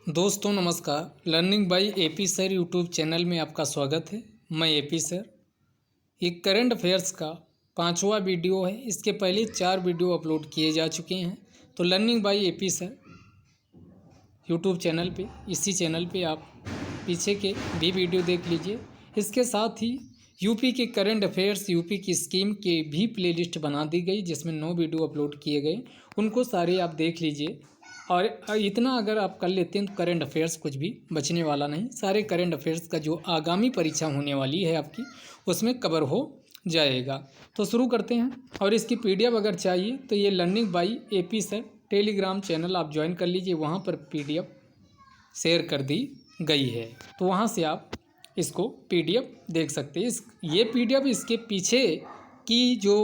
दोस्तों नमस्कार। Learning by AP sir YouTube channel में आपका स्वागत है। मैं एपी सर। ये करंट अफेयर्स का 5वां वीडियो है। इसके पहले 4 वीडियो अपलोड किए जा चुके हैं। तो learning by AP sir YouTube channel पे, इसी चैनल पे आप पीछे के भी वीडियो देख लीजिए। इसके साथ ही यूपी के करंट अफेयर्स, यूपी की स्कीम के भी प्लेलिस्ट बना दी गई, जिसमें 9 वीडियो अपलोड किए गए। उनको सारे आप देख लीजिए। और इतना अगर आप कर लेते हैं तो करंट अफेयर्स कुछ भी बचने वाला नहीं। सारे करंट अफेयर्स का जो आगामी परीक्षा होने वाली है आपकी, उसमें कवर हो जाएगा। तो शुरू करते हैं। और इसकी पीडीएफ अगर चाहिए तो ये learning by AP sir Telegram channel आप ज्वाइन कर लीजिए। वहाँ पर पीडीएफ शेयर कर दी गई है, तो वहाँ से आप इसको पीडीएफ देख सकते हैं। ये पीडीएफ इसके पीछे की जो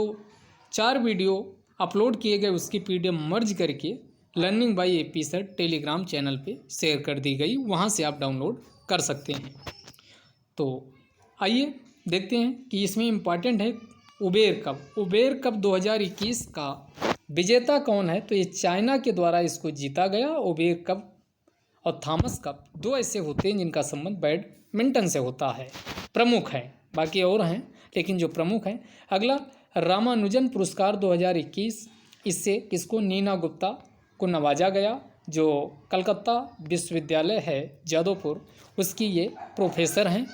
4 वीडियो अपलोड किए गए उसकी पीडीएफ मर्ज करके learning by AP sir Telegram channel पे शेयर कर दी गई। वहाँ से आप डाउनलोड कर सकते हैं। तो आइए देखते हैं कि इसमें इम्पॉर्टेंट है उबेर कप 2021 का विजेता कौन है। तो ये चाइना के द्वारा इसको जीता गया। उबेर कप और थॉमस कप 2 ऐसे होते हैं जिनका संबंध बैडमिंटन से होता है। प्रमुख हैं, बाकी और हैं लेकिन जो प्रमुख हैं। अगला रामानुजन पुरस्कार 2021, इससे किसको, नीना गुप्ता को नवाजा गया, जो कलकत्ता विश्वविद्यालय है जादवपुर, उसकी ये प्रोफेसर हैं।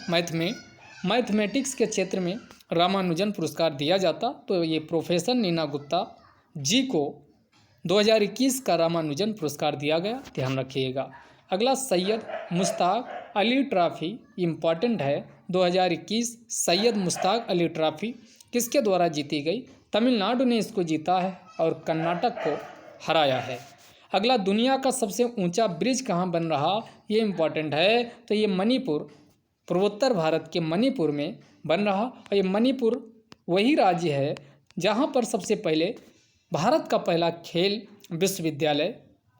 मैथमेटिक्स के क्षेत्र में रामानुजन पुरस्कार दिया जाता। तो ये प्रोफेसर नीना गुप्ता जी को 2021 का रामानुजन पुरस्कार दिया गया, ध्यान रखिएगा। अगला सैयद मुश्ताक अली ट्रॉफी इम्पॉर्टेंट है। 2021 सैयद मुश्ताक अली ट्रॉफी किसके द्वारा जीती गई। तमिलनाडु ने इसको जीता है और कर्नाटक को हराया है। अगला दुनिया का सबसे ऊंचा ब्रिज कहाँ बन रहा, ये इम्पॉर्टेंट है। तो ये मणिपुर, पूर्वोत्तर भारत के मणिपुर में बन रहा। और ये मणिपुर वही राज्य है जहाँ पर सबसे पहले भारत का पहला खेल विश्वविद्यालय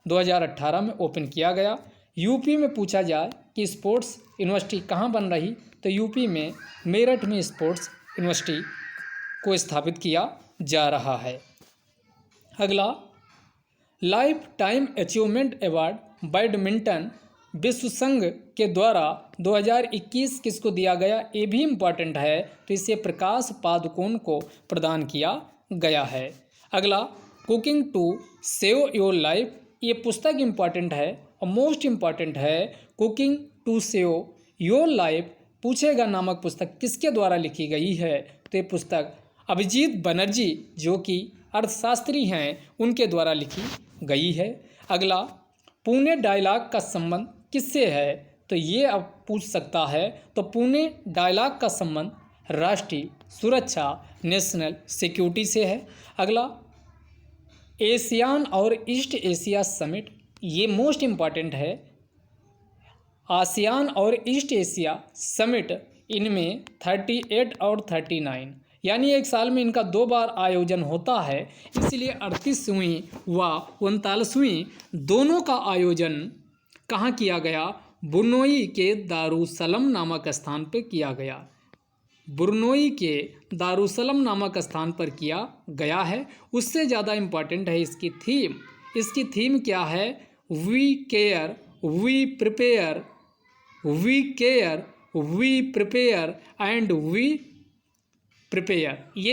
2018 में ओपन किया गया। यूपी में पूछा जाए कि स्पोर्ट्स यूनिवर्सिटी कहाँ बन रही, तो यूपी में मेरठ में स्पोर्ट्स यूनिवर्सिटी को स्थापित किया जा रहा है। अगला life time achievement award badminton विश्व संघ के द्वारा 2021 किसको दिया गया, ये भी इम्पॉर्टेंट है। तो इसे प्रकाश पादुकोण को प्रदान किया गया है। अगला cooking to save your life, ये पुस्तक इम्पॉर्टेंट है और मोस्ट इम्पॉर्टेंट है। Cooking to save your life पूछेगा नामक पुस्तक किसके द्वारा लिखी गई है। तो ये पुस्तक अभिजीत बनर्जी, जो कि अर्थशास्त्री हैं, उनके द्वारा लिखी गई है। अगला पुणे डायलॉग का संबंध किससे है, तो ये अब पूछ सकता है। तो पुणे डायलॉग का संबंध राष्ट्रीय सुरक्षा, नेशनल सिक्योरिटी से है। अगला एशियान और ईस्ट एशिया समिट, ये मोस्ट इम्पॉर्टेंट है। आसियान और ईस्ट एशिया समिट, इनमें 38 और 39, यानी एक साल में इनका 2 बार आयोजन होता है। इसलिए 38वीं व 39वीं दोनों का आयोजन कहाँ किया गया, बुरनोई के दारुसलम नामक स्थान पर किया गया। बुरनोई के दारुसलम नामक स्थान पर किया गया है। उससे ज़्यादा इम्पॉर्टेंट है इसकी थीम। इसकी थीम क्या है, we care we prepare, we care we prepare and we prepare, ये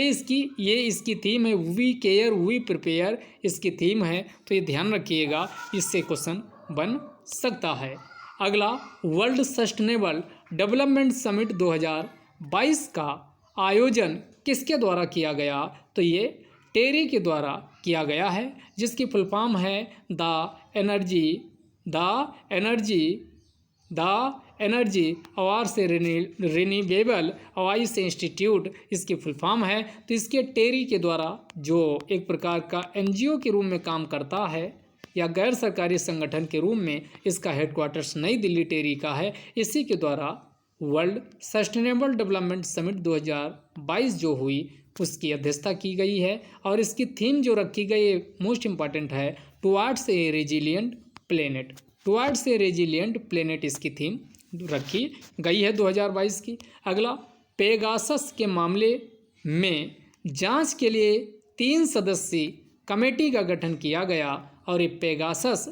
इसकी थीम है। वी केयर वी प्रिपेयर इसकी थीम है। तो ये ध्यान रखिएगा, इससे क्वेश्चन बन सकता है। अगला वर्ल्ड सस्टेनेबल डेवलपमेंट समिट 2022 का आयोजन किसके द्वारा किया गया, तो ये टेरी के द्वारा किया गया है, जिसकी फुल फॉर्म है द एनर्जी अवार्ड से रिन्यूएबल वॉइस इंस्टीट्यूट, इसकी फुल फॉर्म है। तो इसके टेरी के द्वारा, जो एक प्रकार का एनजीओ के रूप में काम करता है या गैर सरकारी संगठन के रूप में, इसका हेडक्वार्टर्स नई दिल्ली टेरी का है। इसी के द्वारा वर्ल्ड सस्टेनेबल डेवलपमेंट समिट 2022 जो हुई, उसकी अध्यक्षता की गई है। और इसकी थीम जो रखी गई मोस्ट इम्पॉर्टेंट है, टुवार्ड्स ए रेजिलिएंट प्लेनेट। टुवार्ड्स ए रेजिलिएंट प्लेनेट इसकी थीम रखी गई है 2022 की। अगला पेगासस के मामले में जांच के लिए 3 सदस्यीय कमेटी का गठन किया गया। और ये पेगासस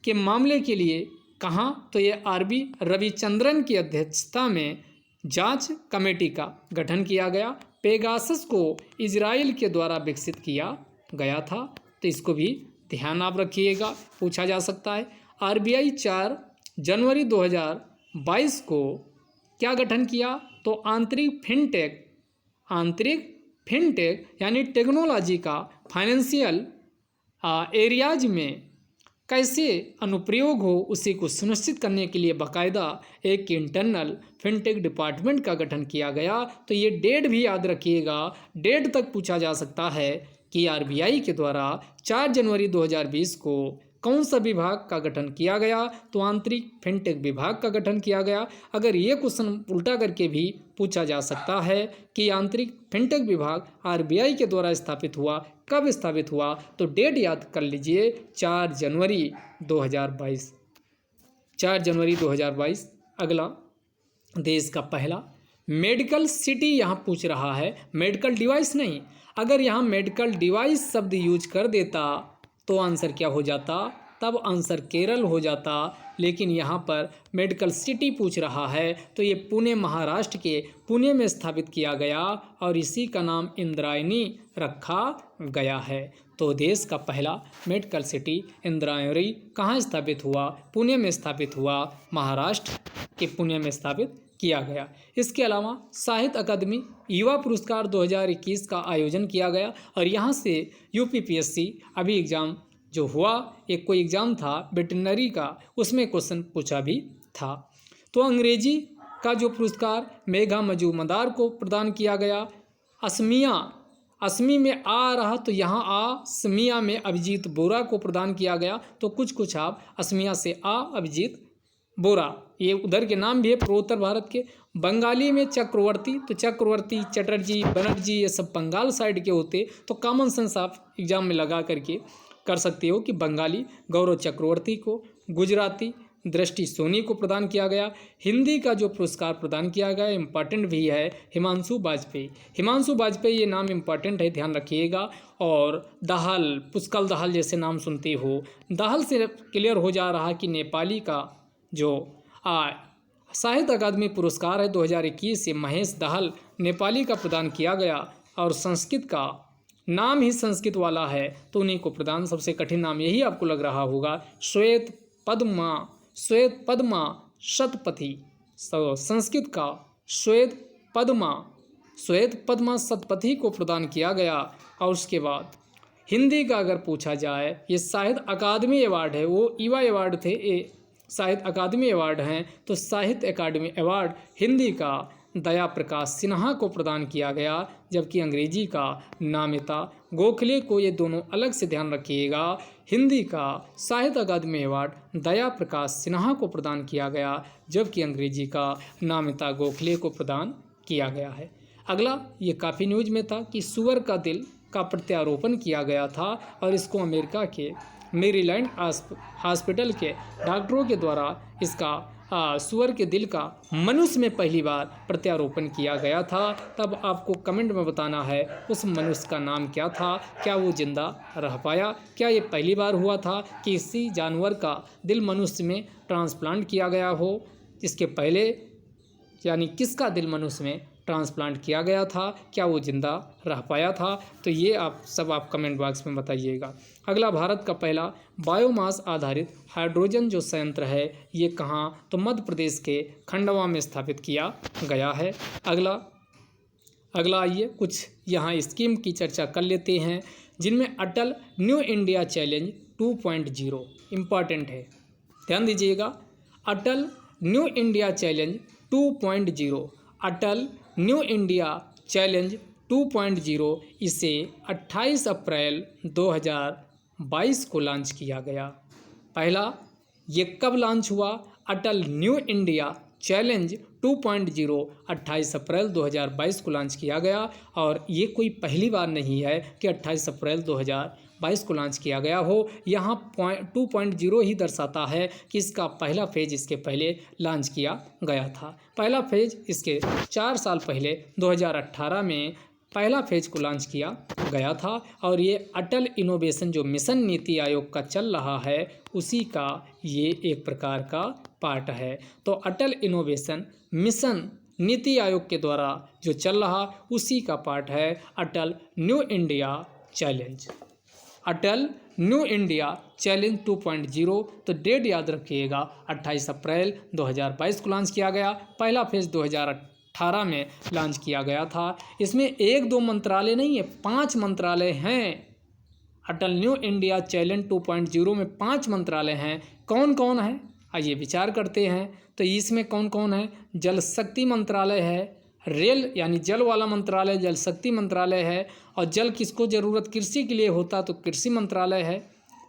के मामले के लिए कहाँ, तो ये आरबी रविचंद्रन की अध्यक्षता में जांच कमेटी का गठन किया गया। पेगासस को इजराइल के द्वारा विकसित किया गया था, तो इसको भी ध्यान आप रखिएगा, पूछा जा सकता है। आरबीआई 4 जनवरी 2022 को क्या गठन किया, तो आंतरिक फिनटेक यानी टेक्नोलॉजी का फाइनेंशियल एरियाज में कैसे अनुप्रयोग हो उसी को सुनिश्चित करने के लिए बाकायदा एक इंटरनल फिनटेक डिपार्टमेंट का गठन किया गया। तो ये डेट भी याद रखिएगा, डेट तक पूछा जा सकता है कि आरबीआई के द्वारा 4 जनवरी 2020 को कौन सा विभाग का गठन किया गया, तो आंतरिक फिनटेक विभाग का गठन किया गया। अगर ये क्वेश्चन उल्टा करके भी पूछा जा सकता है कि आंतरिक फिनटेक विभाग आरबीआई के द्वारा स्थापित हुआ, कब स्थापित हुआ, तो डेट याद कर लीजिए 4 जनवरी 2022। 4 जनवरी 2022। अगला, देश का पहला मेडिकल सिटी यहाँ पूछ रहा है, मेडिकल डिवाइस नहीं। अगर यहाँ मेडिकल डिवाइस शब्द यूज कर देता तो आंसर क्या हो जाता, तब आंसर केरल हो जाता, लेकिन यहाँ पर मेडिकल सिटी पूछ रहा है, तो ये पुणे महाराष्ट्र के पुणे में स्थापित किया गया और इसी का नाम इंद्रायणी रखा गया है। तो देश का पहला मेडिकल सिटी इंद्रायणी कहाँ स्थापित हुआ, पुणे में स्थापित हुआ, महाराष्ट्र के पुणे में स्थापित किया गया। इसके अलावा साहित्य अकादमी युवा पुरस्कार 2021 का आयोजन किया गया और यहाँ से यूपीपीएससी अभी एग्ज़ाम जो हुआ, एक कोई एग्ज़ाम था वेटरनरी का, उसमें क्वेश्चन पूछा भी था। तो अंग्रेजी का जो पुरस्कार मेघा मजूमदार को प्रदान किया गया। असमी में आ रहा तो यहाँ असमिया में अभिजीत बोरा को प्रदान किया गया। तो कुछ आप असमिया से अभिजीत बोरा, ये उधर के नाम भी है पूर्वोत्तर भारत के। बंगाली में चक्रवर्ती, तो चक्रवर्ती, चटर्जी, बनर्जी ये सब बंगाल साइड के होते, तो कॉमन सेंस आप एग्जाम में लगा करके कर सकते हो कि बंगाली गौरव चक्रवर्ती को, गुजराती दृष्टि सोनी को प्रदान किया गया। हिंदी का जो पुरस्कार प्रदान किया गया इम्पॉर्टेंट भी है, हिमांशु वाजपेयी ये नाम इम्पॉर्टेंट है, ध्यान रखिएगा। और दाहाल, पुष्कल दाहाल जैसे नाम सुनते हो, दाहाल से क्लियर हो जा रहा कि नेपाली का जो साहित्य अकादमी पुरस्कार है 2021 से महेश दाहाल नेपाली का प्रदान किया गया। और संस्कृत का नाम ही संस्कृत वाला है तो उन्हीं को प्रदान, सबसे कठिन नाम यही आपको लग रहा होगा, श्वेत पद्मा शतपथी। संस्कृत का श्वेत पद्मा शतपथी को प्रदान किया गया। और उसके बाद हिंदी का अगर पूछा जाए, ये साहित्य अकादमी अवार्ड है, वो ईवा अवार्ड थे, ये साहित्य अकादमी अवार्ड हैं, तो साहित्य अकादमी अवार्ड हिंदी का दया प्रकाश सिन्हा को प्रदान किया गया, जबकि अंग्रेजी का नामिता गोखले को, ये दोनों अलग से ध्यान रखिएगा। हिंदी का साहित्य अकादमी अवार्ड दया प्रकाश सिन्हा को प्रदान किया गया, जबकि अंग्रेजी का नामिता गोखले को प्रदान किया गया है। अगला, ये काफ़ी न्यूज में था कि सुअर का दिल का प्रत्यारोपण किया गया था और इसको अमेरिका के मेरीलैंड हॉस्पिटल के डॉक्टरों के द्वारा इसका सुअर के दिल का मनुष्य में पहली बार प्रत्यारोपण किया गया था। तब आपको कमेंट में बताना है उस मनुष्य का नाम क्या था, क्या वो जिंदा रह पाया, क्या ये पहली बार हुआ था कि किसी जानवर का दिल मनुष्य में ट्रांसप्लांट किया गया हो, इसके पहले यानी किसका दिल मनुष्य में ट्रांसप्लांट किया गया था, क्या वो जिंदा रह पाया था। तो ये आप कमेंट बॉक्स में बताइएगा। अगला, भारत का पहला बायोमास आधारित हाइड्रोजन जो संयंत्र है ये कहाँ, तो मध्य प्रदेश के खंडवा में स्थापित किया गया है। अगला आइए कुछ यहाँ स्कीम की चर्चा कर लेते हैं, जिनमें अटल न्यू इंडिया चैलेंज 2.0 इम्पॉर्टेंट है, ध्यान दीजिएगा। अटल न्यू इंडिया चैलेंज 2.0, अटल न्यू इंडिया चैलेंज 2.0, इसे 28 अप्रैल 2022 को लॉन्च किया गया। पहला, ये कब लॉन्च हुआ, अटल न्यू इंडिया चैलेंज 2.0 28 अप्रैल 2022 को लॉन्च किया गया। और ये कोई पहली बार नहीं है कि 28 अप्रैल 2022 को लॉन्च किया गया हो, यहाँ 2.0 ही दर्शाता है कि इसका पहला फेज इसके पहले लॉन्च किया गया था। पहला फेज इसके 4 साल पहले 2018 में पहला फेज को लॉन्च किया गया था और ये अटल इनोवेशन जो मिशन नीति आयोग का चल रहा है उसी का ये एक प्रकार का पार्ट है। तो अटल इनोवेशन मिशन नीति आयोग के द्वारा जो चल रहा उसी का पार्ट है अटल न्यू इंडिया चैलेंज। अटल न्यू इंडिया चैलेंज 2.0। तो डेट याद रखिएगा 28 अप्रैल 2022 को लॉन्च किया गया। पहला फेज 2018 में लॉन्च किया गया था। इसमें 1-2 मंत्रालय नहीं है, 5 मंत्रालय हैं। अटल न्यू इंडिया चैलेंज 2.0 में 5 मंत्रालय हैं। कौन कौन है आइए विचार करते हैं। तो इसमें कौन कौन है? जल शक्ति मंत्रालय है, रेल यानी जल वाला मंत्रालय जल शक्ति मंत्रालय है, और जल किसको ज़रूरत कृषि के लिए होता तो कृषि मंत्रालय है।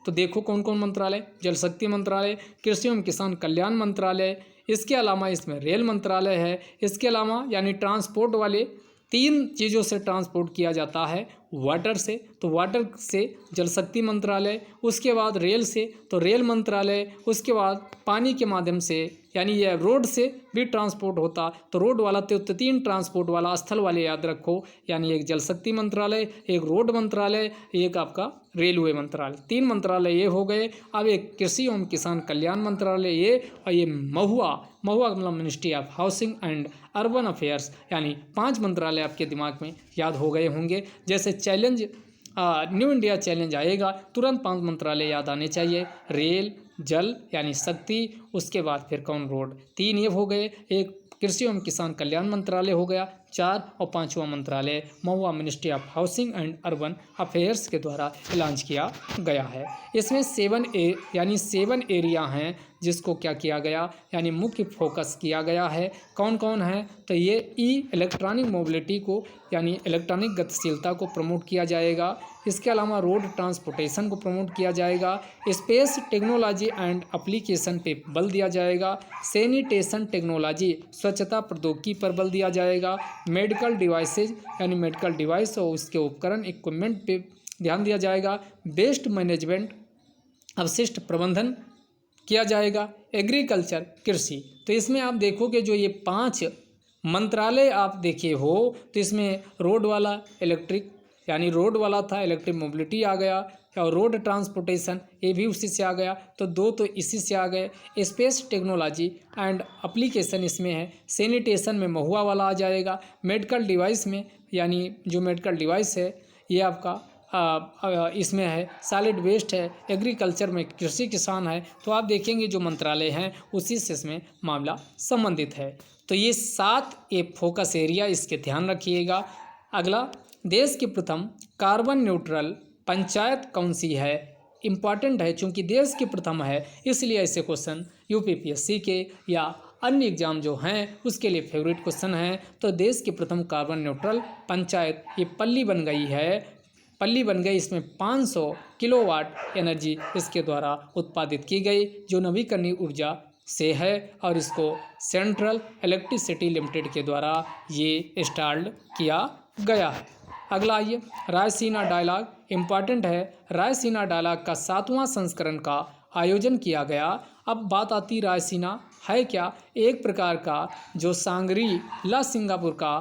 तो देखो कौन कौन मंत्रालय, जल शक्ति मंत्रालय, कृषि एवं किसान कल्याण मंत्रालय, इसके अलावा इसमें रेल मंत्रालय है। इसके अलावा यानी ट्रांसपोर्ट वाले 3 चीज़ों से ट्रांसपोर्ट किया जाता है, वाटर से तो वाटर से जल शक्ति मंत्रालय, उसके बाद रेल से तो रेल मंत्रालय, उसके बाद पानी के माध्यम से यानी यह रोड से भी ट्रांसपोर्ट होता तो रोड वाला। तो 3 ट्रांसपोर्ट वाला स्थल वाले याद रखो, यानी एक जल शक्ति मंत्रालय, एक रोड मंत्रालय, एक आपका रेलवे मंत्रालय। 3 मंत्रालय ये हो गए। अब एक कृषि एवं किसान कल्याण मंत्रालय ये, और ये महुआ मतलब ministry of housing and urban affairs, यानी 5 मंत्रालय आपके दिमाग में याद हो गए होंगे। जैसे चैलेंज न्यू इंडिया चैलेंज आएगा तुरंत 5 मंत्रालय याद आने चाहिए, रेल, जल यानी शक्ति, उसके बाद फिर कौन रोड। 3 ये हो गए। एक कृषि एवं किसान कल्याण मंत्रालय हो गया 4, और 5वां मंत्रालय MoHUA ministry of housing and urban affairs के द्वारा लॉन्च किया गया है। इसमें 7 एरिया हैं जिसको क्या किया गया यानी मुख्य फोकस किया गया है। कौन कौन है? तो ये इलेक्ट्रॉनिक मोबिलिटी को यानी इलेक्ट्रॉनिक गतिशीलता को प्रमोट किया जाएगा। इसके अलावा रोड ट्रांसपोर्टेशन को प्रमोट किया जाएगा। स्पेस टेक्नोलॉजी एंड एप्लीकेशन पे बल दिया जाएगा। सैनिटेशन टेक्नोलॉजी स्वच्छता प्रौद्योगिकी पर बल दिया जाएगा। मेडिकल डिवाइसेज यानी मेडिकल डिवाइस और उसके उपकरण इक्विपमेंट पे ध्यान दिया जाएगा। वेस्ट मैनेजमेंट अवशिष्ट प्रबंधन किया जाएगा। एग्रीकल्चर कृषि। तो इसमें आप देखोगे जो ये 5 मंत्रालय आप देखे हो तो इसमें रोड वाला इलेक्ट्रिक यानी रोड वाला था, इलेक्ट्रिक मोबिलिटी आ गया, और रोड ट्रांसपोर्टेशन ये भी उसी से आ गया। तो 2 तो इसी से आ गए। स्पेस टेक्नोलॉजी एंड एप्लीकेशन इसमें है। सैनिटेशन में महुआ वाला आ जाएगा। मेडिकल डिवाइस में यानी जो मेडिकल डिवाइस है ये आपका इसमें है। सॉलिड वेस्ट है। एग्रीकल्चर में कृषि किसान है। तो आप देखेंगे जो मंत्रालय हैं उसी से इसमें मामला संबंधित है। तो ये 7 ये फोकस एरिया, इसके ध्यान रखिएगा। अगला, देश की प्रथम कार्बन न्यूट्रल पंचायत कौन सी है? इम्पॉर्टेंट है क्योंकि देश की प्रथम है, इसलिए ऐसे क्वेश्चन यूपीपीएससी के या अन्य एग्जाम जो हैं उसके लिए फेवरेट क्वेश्चन है। तो देश की प्रथम कार्बन न्यूट्रल पंचायत ये पल्ली बन गई है। पल्ली बन गई, इसमें 500 किलोवाट एनर्जी इसके द्वारा उत्पादित की गई जो नवीकरणीय ऊर्जा से है, और इसको सेंट्रल इलेक्ट्रिसिटी लिमिटेड के द्वारा ये स्टार्ट किया गया है। अगला आइए, रायसीना डायलॉग इम्पॉर्टेंट है। रायसीना डायलॉग का 7वां संस्करण का आयोजन किया गया। अब बात आती रायसीना है क्या? एक प्रकार का जो सांगरी ला सिंगापुर का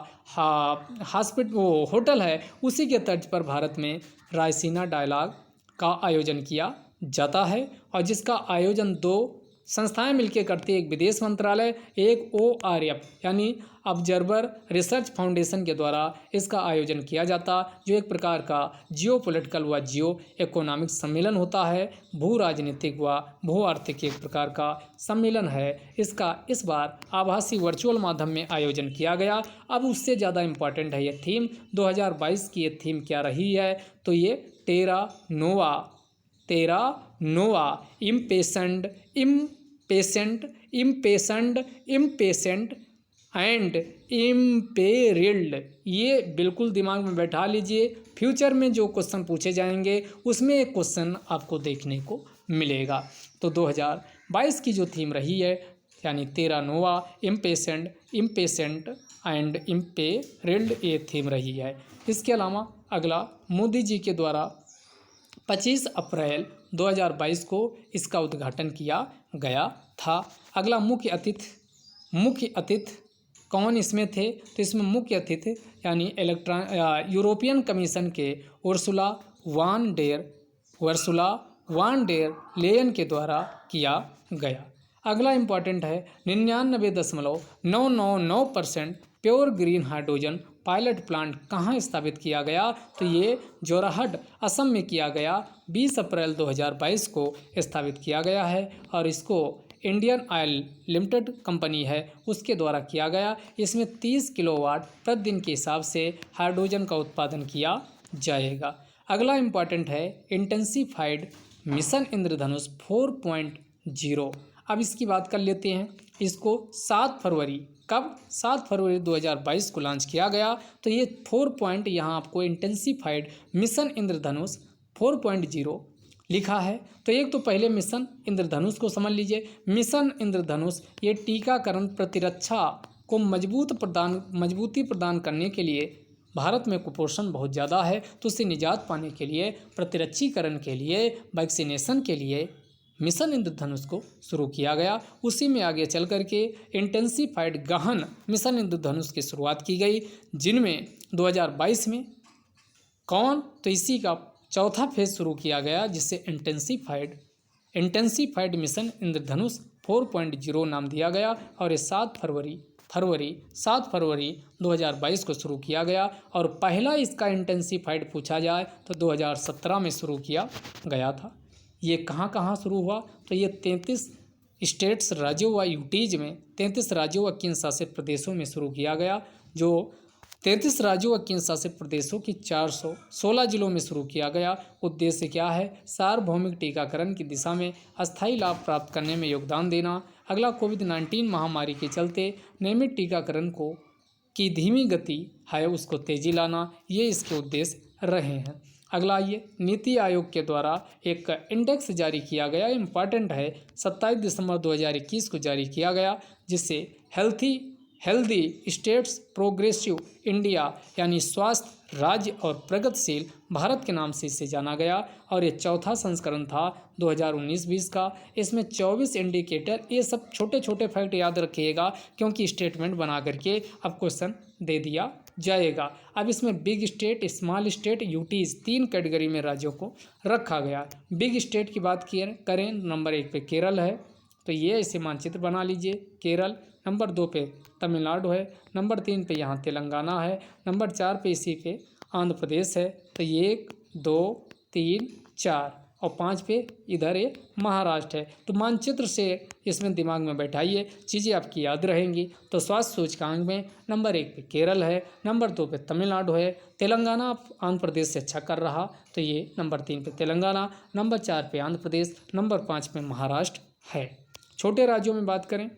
होटल है उसी के तर्ज पर भारत में रायसीना डायलॉग का आयोजन किया जाता है, और जिसका आयोजन 2 संस्थाएं मिलकर करती है। एक विदेश मंत्रालय, एक ORF यानी ऑब्जर्वर रिसर्च फाउंडेशन के द्वारा इसका आयोजन किया जाता, जो एक प्रकार का जियो पॉलिटिकल व जियो इकोनॉमिक सम्मेलन होता है। भू राजनीतिक व भू आर्थिक एक प्रकार का सम्मेलन है। इसका इस बार आभासी वर्चुअल माध्यम में आयोजन किया गया। अब उससे ज़्यादा इम्पॉर्टेंट है ये थीम। 2022 की ये थीम क्या रही है? तो ये टेरा नोवा इम्पेशेंट एंड इम्पेरिल्ड। ये बिल्कुल दिमाग में बैठा लीजिए। फ्यूचर में जो क्वेश्चन पूछे जाएंगे उसमें एक क्वेश्चन आपको देखने को मिलेगा। तो 2022 की जो थीम रही है यानी टेरा नोवा इम्पेशेंट एंड इम्पेरिल्ड ये थीम रही है। इसके अलावा अगला, मोदी जी के द्वारा 25 अप्रैल 2022 को इसका उद्घाटन किया गया था। अगला, मुख्य अतिथि कौन इसमें थे? तो इसमें मुख्य अतिथि यानी यूरोपियन कमीशन के उर्सुला वान डेर लेयन के द्वारा किया गया। अगला इम्पॉर्टेंट है 99.999% pure green hydrogen pilot plant कहाँ स्थापित किया गया? तो ये जोरहट असम में किया गया। 20 अप्रैल 2022 को स्थापित किया गया है और इसको इंडियन ऑयल लिमिटेड कंपनी है उसके द्वारा किया गया। इसमें 30 किलोवाट प्रतिदिन के हिसाब से हाइड्रोजन का उत्पादन किया जाएगा। अगला इम्पॉर्टेंट है इंटेंसिफाइड मिशन इंद्रधनुष 4.0। अब इसकी बात कर लेते हैं। इसको 7 फरवरी 2022 को लॉन्च किया गया। तो ये 4 पॉइंट यहाँ आपको इंटेंसिफाइड मिशन इंद्रधनुष 4.0 लिखा है। तो एक तो पहले मिशन इंद्रधनुष को समझ लीजिए। मिशन इंद्रधनुष ये टीकाकरण प्रतिरक्षा को मजबूती प्रदान करने के लिए, भारत में कुपोषण बहुत ज़्यादा है तो उससे निजात पाने के लिए, प्रतिरक्षीकरण के लिए, वैक्सीनेशन के लिए मिशन इंद्रधनुष को शुरू किया गया। उसी में आगे चल करके इंटेंसिफाइड गहन मिशन इंद्रधनुष की शुरुआत की गई, जिनमें 2022 में कौन? तो इसी का चौथा फेज शुरू किया गया जिससे इंटेंसिफाइड मिशन इंद्रधनुष 4.0 नाम दिया गया और ये 7 फरवरी 2022 को शुरू किया गया। और पहला इसका इंटेंसिफाइड पूछा जाए तो 2017 में शुरू किया गया था। ये कहाँ कहाँ शुरू हुआ? तो ये 33 स्टेट्स, राज्यों व यूटीज में 33 राज्यों व केंद्र शासित प्रदेशों में शुरू किया गया। जो 33 राज्यों व केंद्र शासित प्रदेशों की 416 जिलों में शुरू किया गया। उद्देश्य क्या है? सार्वभौमिक टीकाकरण की दिशा में अस्थायी लाभ प्राप्त करने में योगदान देना। अगला कोविड-19 महामारी के चलते नियमित टीकाकरण की धीमी गति है उसको तेजी लाना, ये इसके उद्देश्य रहे हैं। अगला ये नीति आयोग के द्वारा एक इंडेक्स जारी किया गया, इम्पॉर्टेंट है, 27 दिसंबर 2021 को जारी किया गया, जिससे हेल्दी स्टेट्स प्रोग्रेसिव इंडिया यानी स्वास्थ्य राज्य और प्रगतिशील भारत के नाम से इसे जाना गया। और ये चौथा संस्करण था 2019-20 का। इसमें 24 इंडिकेटर, ये सब छोटे छोटे फैक्ट याद रखिएगा क्योंकि स्टेटमेंट बना करके अब क्वेश्चन दे दिया जाएगा। अब इसमें big state, small state, UTs 3 category में राज्यों को रखा गया। बिग स्टेट की बात करें, नंबर 1 पे केरल है, तो ये ऐसे मानचित्र बना लीजिए। केरल नंबर 2 पे तमिलनाडु है, नंबर 3 पे यहाँ तेलंगाना है, नंबर 4 पे इसी पे आंध्र प्रदेश है। तो 1 2 3 4 और 5 पे इधर ये महाराष्ट्र है। तो मानचित्र से इसमें दिमाग में बैठाइए, चीज़ें आपकी याद रहेंगी। तो स्वास्थ्य सूचकांक में नंबर 1 पे केरल है, नंबर 2 पे तमिलनाडु है, तेलंगाना आंध्र प्रदेश से अच्छा कर रहा तो ये नंबर 3 पे तेलंगाना, नंबर 4 पे आंध्र प्रदेश, नंबर 5 पे महाराष्ट्र है। छोटे राज्यों में बात करें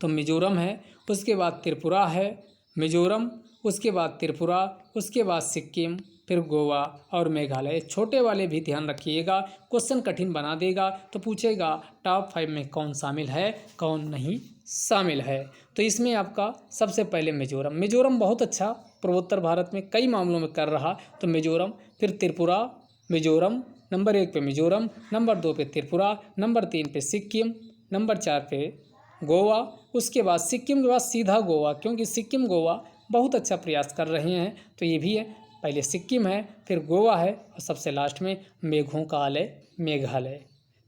तो मिजोरम है, उसके बाद त्रिपुरा है, मिजोरम, उसके बाद त्रिपुरा, उसके बाद सिक्किम, फिर गोवा और मेघालय। छोटे वाले भी ध्यान रखिएगा, क्वेश्चन कठिन बना देगा तो पूछेगा टॉप 5 में कौन शामिल है, कौन नहीं शामिल है। तो इसमें आपका सबसे पहले मिजोरम बहुत अच्छा पूर्वोत्तर भारत में कई मामलों में कर रहा, तो मिजोरम, फिर त्रिपुरा, मिजोरम, नंबर 1 पे मिजोरम, नंबर 2 पे त्रिपुरा, नंबर 3 पे सिक्किम, नंबर 4 पे गोवा, उसके बाद सिक्किम के बाद सीधा गोवा, क्योंकि सिक्किम गोवा बहुत अच्छा प्रयास कर रहे हैं तो ये भी है। पहले सिक्किम है, फिर गोवा है और सबसे लास्ट में मेघालय।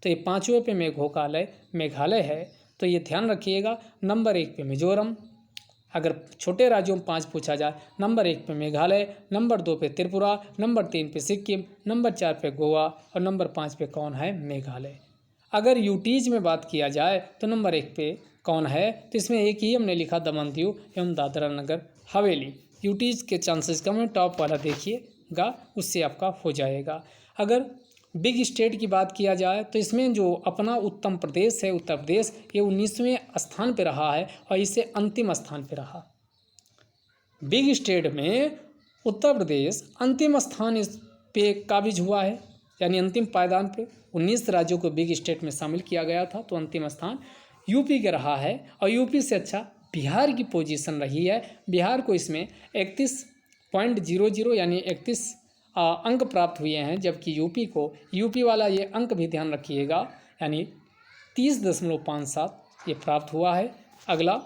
तो ये 5वें पे मेघालय है। तो ये ध्यान रखिएगा, नंबर 1 पे मिजोरम, अगर छोटे राज्यों में 5 पूछा जाए, नंबर 1 पे मेघालय, नंबर 2 पे त्रिपुरा, नंबर 3 पे सिक्किम, नंबर 4 पे गोवा और नंबर 5 पे कौन है? मेघालय। अगर यूटीज में बात किया जाए तो नंबर 1 पे कौन है? तो इसमें एक ही हमने लिखा, दमन दीव एवं दादरा नगर हवेली। यूटीज के चांसेस कम है, टॉप वाला देखिएगा, उससे आपका हो जाएगा। अगर बिग स्टेट की बात किया जाए तो इसमें जो अपना उत्तर प्रदेश है, उत्तर प्रदेश, ये 19वें स्थान पे रहा है और इसे अंतिम स्थान पे रहा। बिग स्टेट में उत्तर प्रदेश अंतिम स्थान इस पे काबिज हुआ है, यानी अंतिम पायदान पे 19 राज्यों को बिग स्टेट में शामिल किया गया था, तो अंतिम स्थान यूपी का रहा है। और यूपी से अच्छा बिहार की पोजीशन रही है। बिहार को इसमें 31.00 यानी 31 अंक प्राप्त हुए हैं, जबकि यूपी वाला ये अंक भी ध्यान रखिएगा, यानी 30.57 ये प्राप्त हुआ है। अगला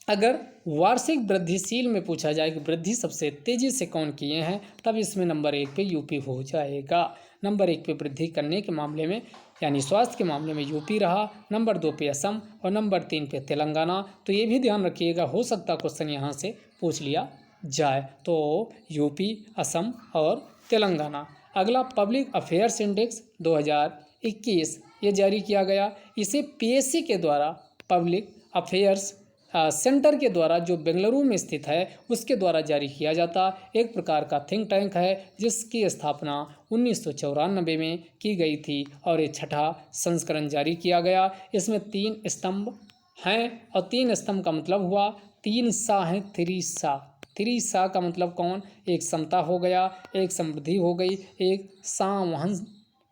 अगर वार्षिक वृद्धिशील में पूछा जाए कि वृद्धि सबसे तेजी से कौन किए हैं, तब इसमें नंबर 1 पे यूपी हो जाएगा। नंबर 1 पे वृद्धि करने के मामले में यानी स्वास्थ्य के मामले में यूपी रहा, नंबर 2 पे असम और नंबर 3 पे तेलंगाना। तो ये भी ध्यान रखिएगा, हो सकता क्वेश्चन यहाँ से पूछ लिया जाए। तो यूपी, असम और तेलंगाना। अगला पब्लिक अफेयर्स इंडेक्स 2021 ये जारी किया गया। इसे पीएससी के द्वारा पब्लिक अफेयर्स सेंटर के द्वारा जो बेंगलुरु में स्थित है उसके द्वारा जारी किया जाता एक प्रकार का थिंक टैंक है, जिसकी स्थापना 1994 में की गई थी और ये 6ठा संस्करण जारी किया गया। इसमें 3 स्तंभ हैं और 3 स्तंभ का मतलब हुआ 3 सा है, 3 सा। 3 सा का मतलब कौन? एक समता हो गया, एक समृद्धि हो गई, एक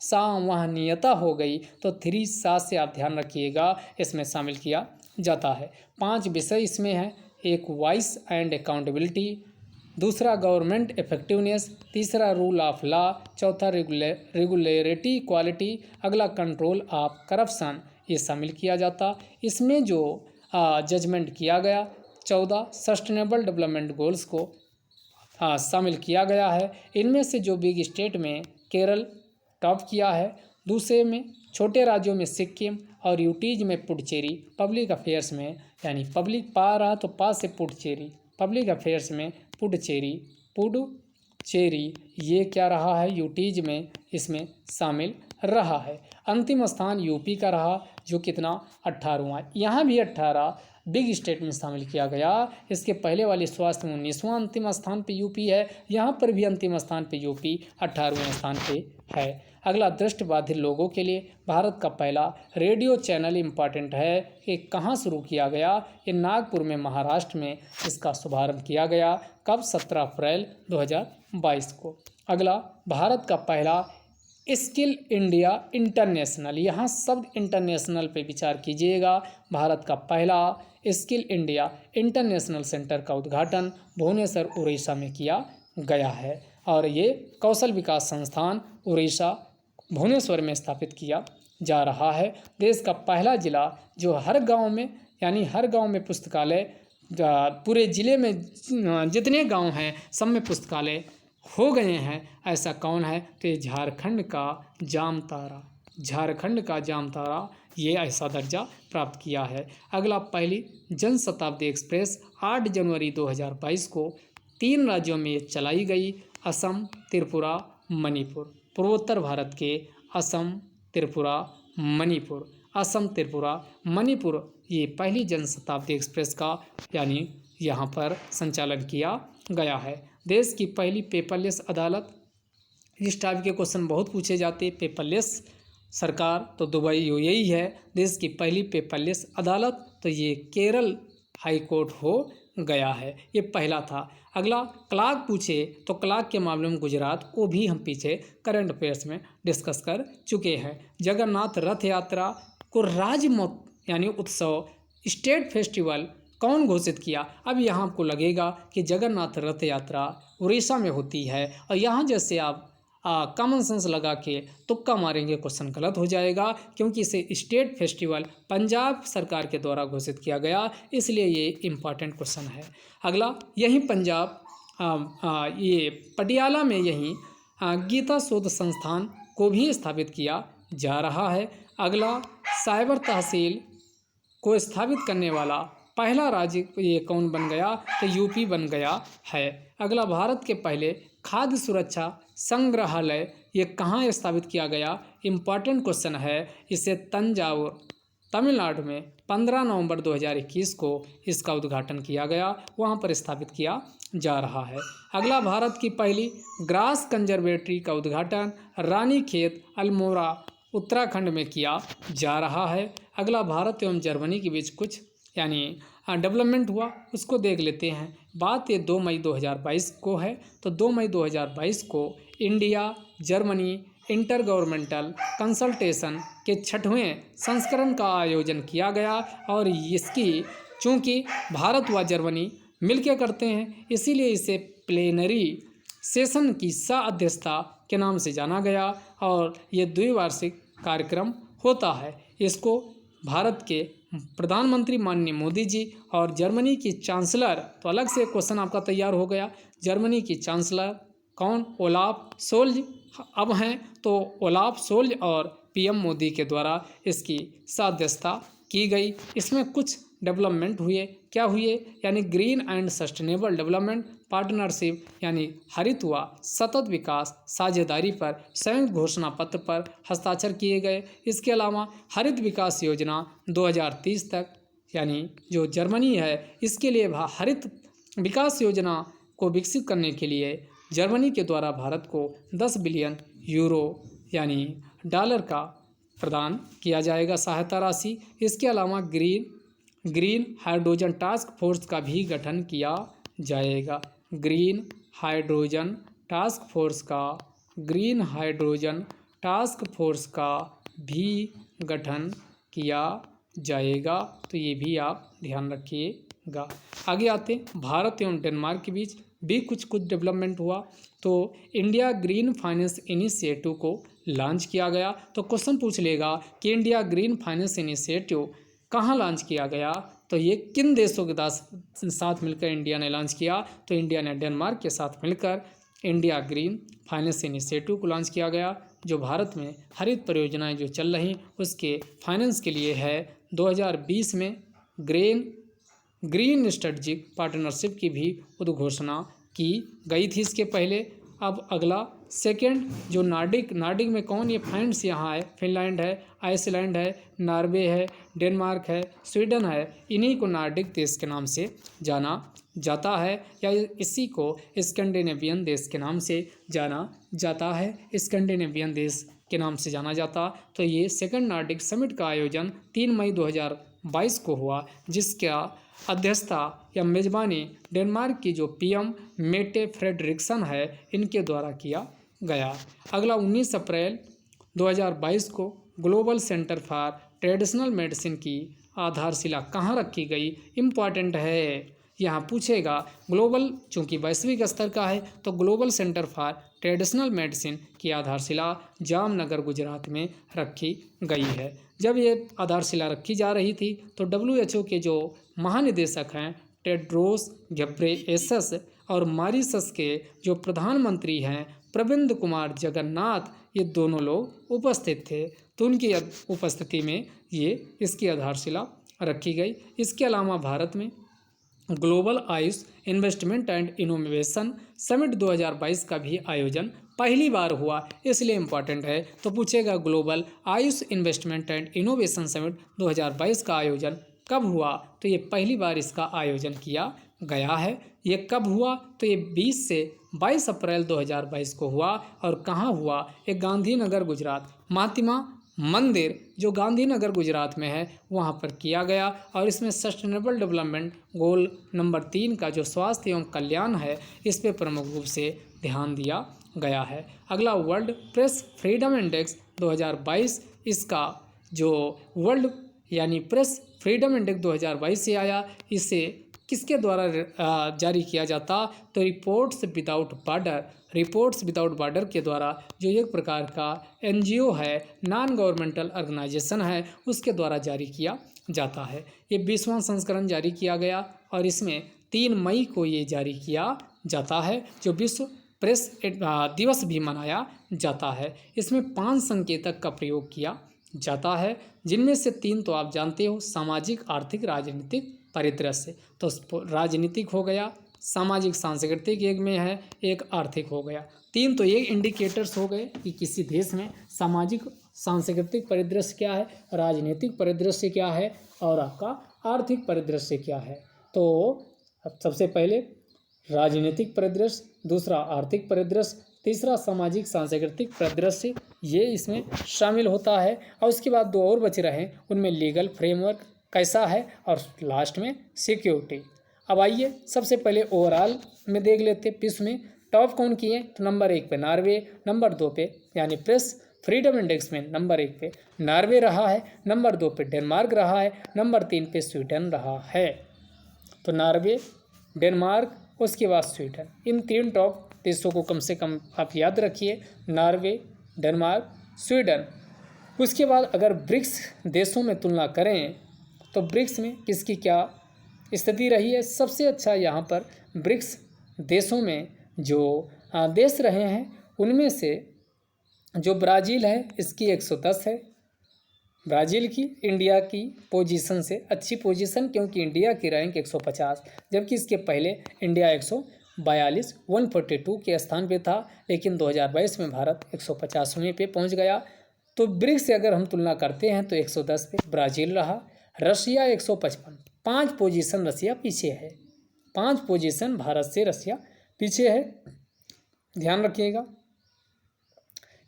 संवहनीयता हो गई। तो 3 सा से आप ध्यान रखिएगा, इसमें शामिल किया जाता है। 5 विषय इसमें हैं। एक वॉइस एंड अकाउंटेबिलिटी, दूसरा गवर्नमेंट इफेक्टिवनेस, तीसरा रूल ऑफ लॉ, चौथा रेगुलेटरी क्वालिटी, अगला कंट्रोल ऑफ करप्शन, ये शामिल किया जाता। इसमें जो जजमेंट किया गया 14 सस्टेनेबल डेवलपमेंट गोल्स को शामिल किया गया है। इनमें से जो बिग स्टेट में केरल टॉप किया है, दूसरे में छोटे राज्यों में सिक्किम और यूटीज में पुडुचेरी। पब्लिक अफेयर्स में यानी पब्लिक पा रहा तो पा से पुडुचेरी, पब्लिक अफेयर्स में पुडुचेरी ये क्या रहा है, यूटीज में इसमें शामिल रहा है। अंतिम स्थान यूपी का रहा, जो कितना 18वां। यहाँ भी 18 बिग स्टेट में शामिल किया गया। इसके पहले वाले स्वास्थ्य में 19वां अंतिम स्थान पे यूपी है, यहाँ पर भी अंतिम स्थान पे यूपी 18वें स्थान पे है। अगला दृष्टिबाधित लोगों के लिए भारत का पहला रेडियो चैनल इम्पॉर्टेंट है। ये कहाँ शुरू किया गया? ये नागपुर में, महाराष्ट्र में इसका शुभारंभ किया गया। कब? 17 अप्रैल 2022 को। अगला भारत का पहला स्किल इंडिया इंटरनेशनल, यहाँ शब्द इंटरनेशनल पे विचार कीजिएगा। भारत का पहला स्किल इंडिया इंटरनेशनल सेंटर का उद्घाटन भुवनेश्वर उड़ीसा में किया गया है और ये कौशल विकास संस्थान उड़ीसा भुवनेश्वर में स्थापित किया जा रहा है। देश का पहला जिला जो हर गांव में यानी हर गांव में पुस्तकालय, पूरे ज़िले में जितने गांव हैं सब में पुस्तकालय हो गए हैं, ऐसा कौन है? तो ये झारखंड का जामताड़ा, झारखंड का जामताड़ा ये ऐसा दर्जा प्राप्त किया है। अगला पहली जन शताब्दी एक्सप्रेस 8 जनवरी 2022 को 3 राज्यों में चलाई गई, असम, त्रिपुरा, मणिपुर। पूर्वोत्तर भारत के असम, त्रिपुरा, मणिपुर, असम, त्रिपुरा, मणिपुर ये पहली जन शताब्दी एक्सप्रेस का यानी यहाँ पर संचालन किया गया है। देश की पहली पेपरलेस अदालत, इस टाइप के क्वेश्चन बहुत पूछे जाते हैं। पेपरलेस सरकार तो दुबई यही है। देश की पहली पेपरलेस अदालत तो ये केरल हाई कोर्ट हो गया है, ये पहला था। अगला क्लार्क पूछे तो क्लार्क के मामले में गुजरात, वो भी हम पीछे करंट अफेयर्स में डिस्कस कर चुके हैं। जगन्नाथ रथ यात्रा को राज्य यानी उत्सव, स्टेट फेस्टिवल कौन घोषित किया? अब यहाँ आपको लगेगा कि जगन्नाथ रथ यात्रा उड़ीसा में होती है और यहाँ जैसे आप कॉमन सेंस लगा के तुक्का मारेंगे, क्वेश्चन गलत हो जाएगा, क्योंकि इसे स्टेट फेस्टिवल पंजाब सरकार के द्वारा घोषित किया गया, इसलिए ये इम्पॉर्टेंट क्वेश्चन है। अगला यहीं पंजाब ये पटियाला में यहीं गीता शोध संस्थान को भी स्थापित किया जा रहा है। अगला साइबर तहसील को स्थापित करने वाला पहला राज्य ये कौन बन गया? तो यूपी बन गया है। अगला भारत के पहले खाद्य सुरक्षा संग्रहालय ये कहाँ स्थापित किया गया? इम्पॉर्टेंट क्वेश्चन है। इसे तंजावुर, तमिलनाडु में 15 नवंबर 2021 को इसका उद्घाटन किया गया, वहाँ पर स्थापित किया जा रहा है। अगला भारत की पहली ग्रास कंजर्वेटरी का उद्घाटन रानीखेत, अल्मोड़ा, उत्तराखंड में किया जा रहा है। अगला भारत एवं जर्मनी के बीच कुछ यानी डेवलपमेंट हुआ, उसको देख लेते हैं। बात ये 2 मई 2022 को है, तो 2 मई 2022 को India Germany inter governmental consultation के 6वें संस्करण का आयोजन किया गया और इसकी चूँकि भारत व जर्मनी मिलकर करते हैं, इसीलिए इसे प्लेनरी सेशन की सह-अध्यक्षता के नाम से जाना गया और ये द्विवार्षिक कार्यक्रम होता है। इसको भारत के प्रधानमंत्री माननीय मोदी जी और जर्मनी की चांसलर, तो अलग से क्वेश्चन आपका तैयार हो गया। जर्मनी की चांसलर कौन? ओलाफ सोल्ज अब हैं। तो ओलाफ सोल्ज और पीएम मोदी के द्वारा इसकी सदस्यता की गई। इसमें कुछ डेवलपमेंट हुए। क्या हुए? यानी green and sustainable development partnership यानी हरित व सतत विकास साझेदारी पर संयुक्त घोषणा पत्र पर हस्ताक्षर किए गए। इसके अलावा हरित विकास योजना 2030 तक, यानी जो जर्मनी है इसके लिए हरित विकास योजना को विकसित करने के लिए जर्मनी के द्वारा भारत को 10 बिलियन यूरो यानी डॉलर का प्रदान किया जाएगा सहायता राशि। इसके अलावा ग्रीन हाइड्रोजन टास्क फोर्स का भी गठन किया जाएगा। ग्रीन हाइड्रोजन टास्क फोर्स का भी गठन किया जाएगा। तो ये भी आप ध्यान रखिएगा। आगे आते हैं, भारत एवं डेनमार्क के बीच भी कुछ डेवलपमेंट हुआ। तो इंडिया ग्रीन फाइनेंस इनिशिएटिव को लॉन्च किया गया। तो क्वेश्चन पूछ लेगा कि इंडिया ग्रीन फाइनेंस इनिशिएटिव कहाँ लॉन्च किया गया, तो ये किन देशों के साथ मिलकर इंडिया ने लॉन्च किया? तो इंडिया ने डेनमार्क के साथ मिलकर इंडिया ग्रीन फाइनेंस इनिशिएटिव को लॉन्च किया गया, जो भारत में हरित परियोजनाएं जो चल रही उसके फाइनेंस के लिए है। 2020 में ग्रीन स्ट्रेटजिक पार्टनरशिप की भी उद्घोषणा की गई थी इसके पहले। अब अगला सेकंड जो नार्डिक में कौन? ये फ्रेंड्स यहाँ है, फिनलैंड है, आइसलैंड है, नॉर्वे है, डेनमार्क है, स्वीडन है। इन्हीं को नार्डिक देश के नाम से जाना जाता है, या इसी को स्कैंडिनेवियन देश के नाम से जाना जाता है। स्कैंडिनेवियन देश के नाम से जाना जाता। तो ये सेकंड नार्डिक समिट का आयोजन 3 मई 2022 को हुआ, जिसका अध्यक्षता या मेजबानी डेनमार्क की जो पीएम मेटे फ्रेडरिक्सन है इनके द्वारा किया गया। अगला 19 अप्रैल 2022 को global centre for traditional medicine की आधारशिला कहाँ रखी गई? इम्पॉर्टेंट है, यहाँ पूछेगा। ग्लोबल चूँकि वैश्विक स्तर का है तो global centre for traditional medicine की आधारशिला जामनगर गुजरात में रखी गई है। जब ये आधारशिला रखी जा रही थी तो WHO के जो महानिदेशक हैं टेड्रोस घेब्रेयेसस और मॉरिशस के जो प्रधानमंत्री हैं प्रविंद कुमार जगन्नाथ, ये दोनों लोग उपस्थित थे। तो उनकी उपस्थिति में ये इसकी आधारशिला रखी गई। इसके अलावा भारत में global Ayush investment and innovation summit 2022 का भी आयोजन पहली बार हुआ, इसलिए इम्पॉर्टेंट है। तो पूछेगा global Ayush investment and innovation summit 2022 का आयोजन कब हुआ? तो ये पहली बार इसका आयोजन किया गया है। ये कब हुआ? तो ये 20 से 22 अप्रैल 2022 को हुआ। और कहाँ हुआ? ये गांधीनगर गुजरात, महात्मा मंदिर जो गांधीनगर गुजरात में है वहाँ पर किया गया। और इसमें सस्टेनेबल डेवलपमेंट गोल नंबर 3 का जो स्वास्थ्य एवं कल्याण है इस पर प्रमुख रूप से ध्यान दिया गया है। अगला वर्ल्ड प्रेस फ्रीडम इंडेक्स 2022, इसका जो वर्ल्ड यानी प्रेस फ्रीडम इंडेक्स 2022 से आया, इसे किसके द्वारा जारी किया जाता? तो रिपोर्ट्स विदाउट बॉर्डर के द्वारा, जो एक प्रकार का NGO है, नॉन गवर्नमेंटल ऑर्गेनाइजेशन है, उसके द्वारा जारी किया जाता है। ये 20वां संस्करण जारी किया गया और इसमें 3 मई को ये जारी किया जाता है, जो विश्व प्रेस दिवस भी मनाया जाता है। इसमें 5 संकेतक का प्रयोग किया जाता है, जिनमें से 3 तो आप जानते हो, सामाजिक, आर्थिक, राजनीतिक परिदृश्य। तो राजनीतिक हो गया, सामाजिक सांस्कृतिक एक में है, एक आर्थिक हो गया। 3 तो ये इंडिकेटर्स हो गए कि किसी देश में सामाजिक सांस्कृतिक परिदृश्य क्या है, राजनीतिक परिदृश्य क्या है और आपका आर्थिक परिदृश्य क्या है। तो सबसे पहले राजनीतिक परिदृश्य, दूसरा आर्थिक परिदृश्य, तीसरा सामाजिक सांस्कृतिक परिदृश्य, ये इसमें शामिल होता है। और उसके बाद 2 और बच रहे हैं, उनमें लीगल फ्रेमवर्क कैसा है और लास्ट में सिक्योरिटी। अब आइए सबसे पहले ओवरऑल में देख लेते हैं। विश्व में टॉप कौन किए? तो नंबर 1 पे नॉर्वे, नंबर 2 पे यानी प्रेस फ्रीडम इंडेक्स में नंबर 1 पे नॉर्वे रहा है, नंबर 2 पे डेनमार्क रहा है, नंबर 3 पे स्वीडन रहा है। तो नॉर्वे, डेनमार्क, उसके बाद स्वीडन, इन 3 टॉप देशों को कम से कम आप याद रखिए, नॉर्वे, डेनमार्क, स्वीडन। उसके बाद अगर ब्रिक्स देशों में तुलना करें तो ब्रिक्स में किसकी क्या स्थिति रही है। सबसे अच्छा यहाँ पर ब्रिक्स देशों में जो देश रहे हैं उनमें से जो ब्राज़ील है इसकी 110 है। ब्राज़ील की इंडिया की पोजीशन से अच्छी पोजीशन, क्योंकि इंडिया की रैंक 150, जबकि इसके पहले इंडिया 142 के स्थान पे था, लेकिन 2022 में भारत 150वें पे पहुंच गया। तो ब्रिक्स से अगर हम तुलना करते हैं तो 110 पे ब्राज़ील रहा। रशिया 155, 5 पोजीशन रशिया पीछे है, 5 पोजीशन भारत से रशिया पीछे है, ध्यान रखिएगा।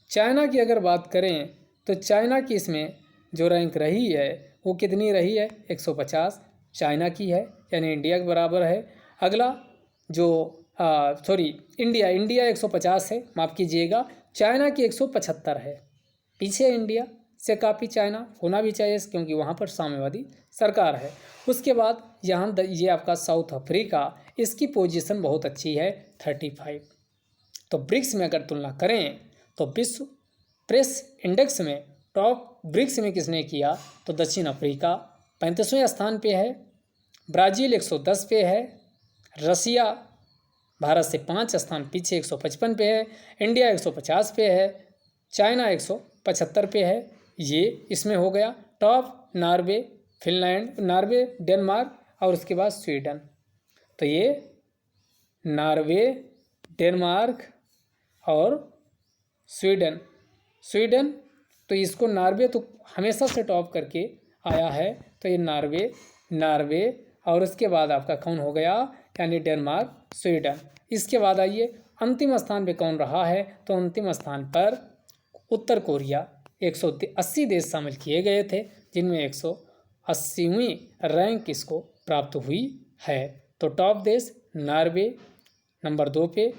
चाइना की अगर बात करें तो चाइना की इसमें जो रैंक रही है वो कितनी रही है, 150 चाइना की है, यानी इंडिया के बराबर है। अगला जो इंडिया 150 है, माफ़ कीजिएगा, चाइना की 175 है, पीछे इंडिया से काफ़ी चाइना होना भी चाहिए, क्योंकि वहाँ पर साम्यवादी सरकार है। उसके बाद यहाँ ये आपका साउथ अफ्रीका, इसकी पोजीशन बहुत अच्छी है, 35। तो ब्रिक्स में अगर तुलना करें तो विश्व प्रेस इंडेक्स में टॉप ब्रिक्स में किसने किया तो दक्षिण अफ्रीका 35वें स्थान पे है, ब्राज़ील 110 पे है, रसिया भारत से 5 स्थान पीछे 155 पे है, इंडिया 150 पे है, चाइना 175 पे है। ये इसमें हो गया टॉप नॉर्वे, डेनमार्क और उसके बाद स्वीडन। तो ये नॉर्वे, डेनमार्क और स्वीडन तो इसको नॉर्वे तो हमेशा से टॉप करके आया है, तो ये नॉर्वे और उसके बाद आपका कौन हो गया, यानी डेनमार्क, स्वीडन। इसके बाद आइए अंतिम स्थान पे कौन रहा है, तो अंतिम स्थान पर उत्तर कोरिया, 180 देश शामिल किए गए थे, जिनमें 180वीं रैंक इसको प्राप्त हुई है। तो टॉप देश नॉर्वे नंबर 2 पे,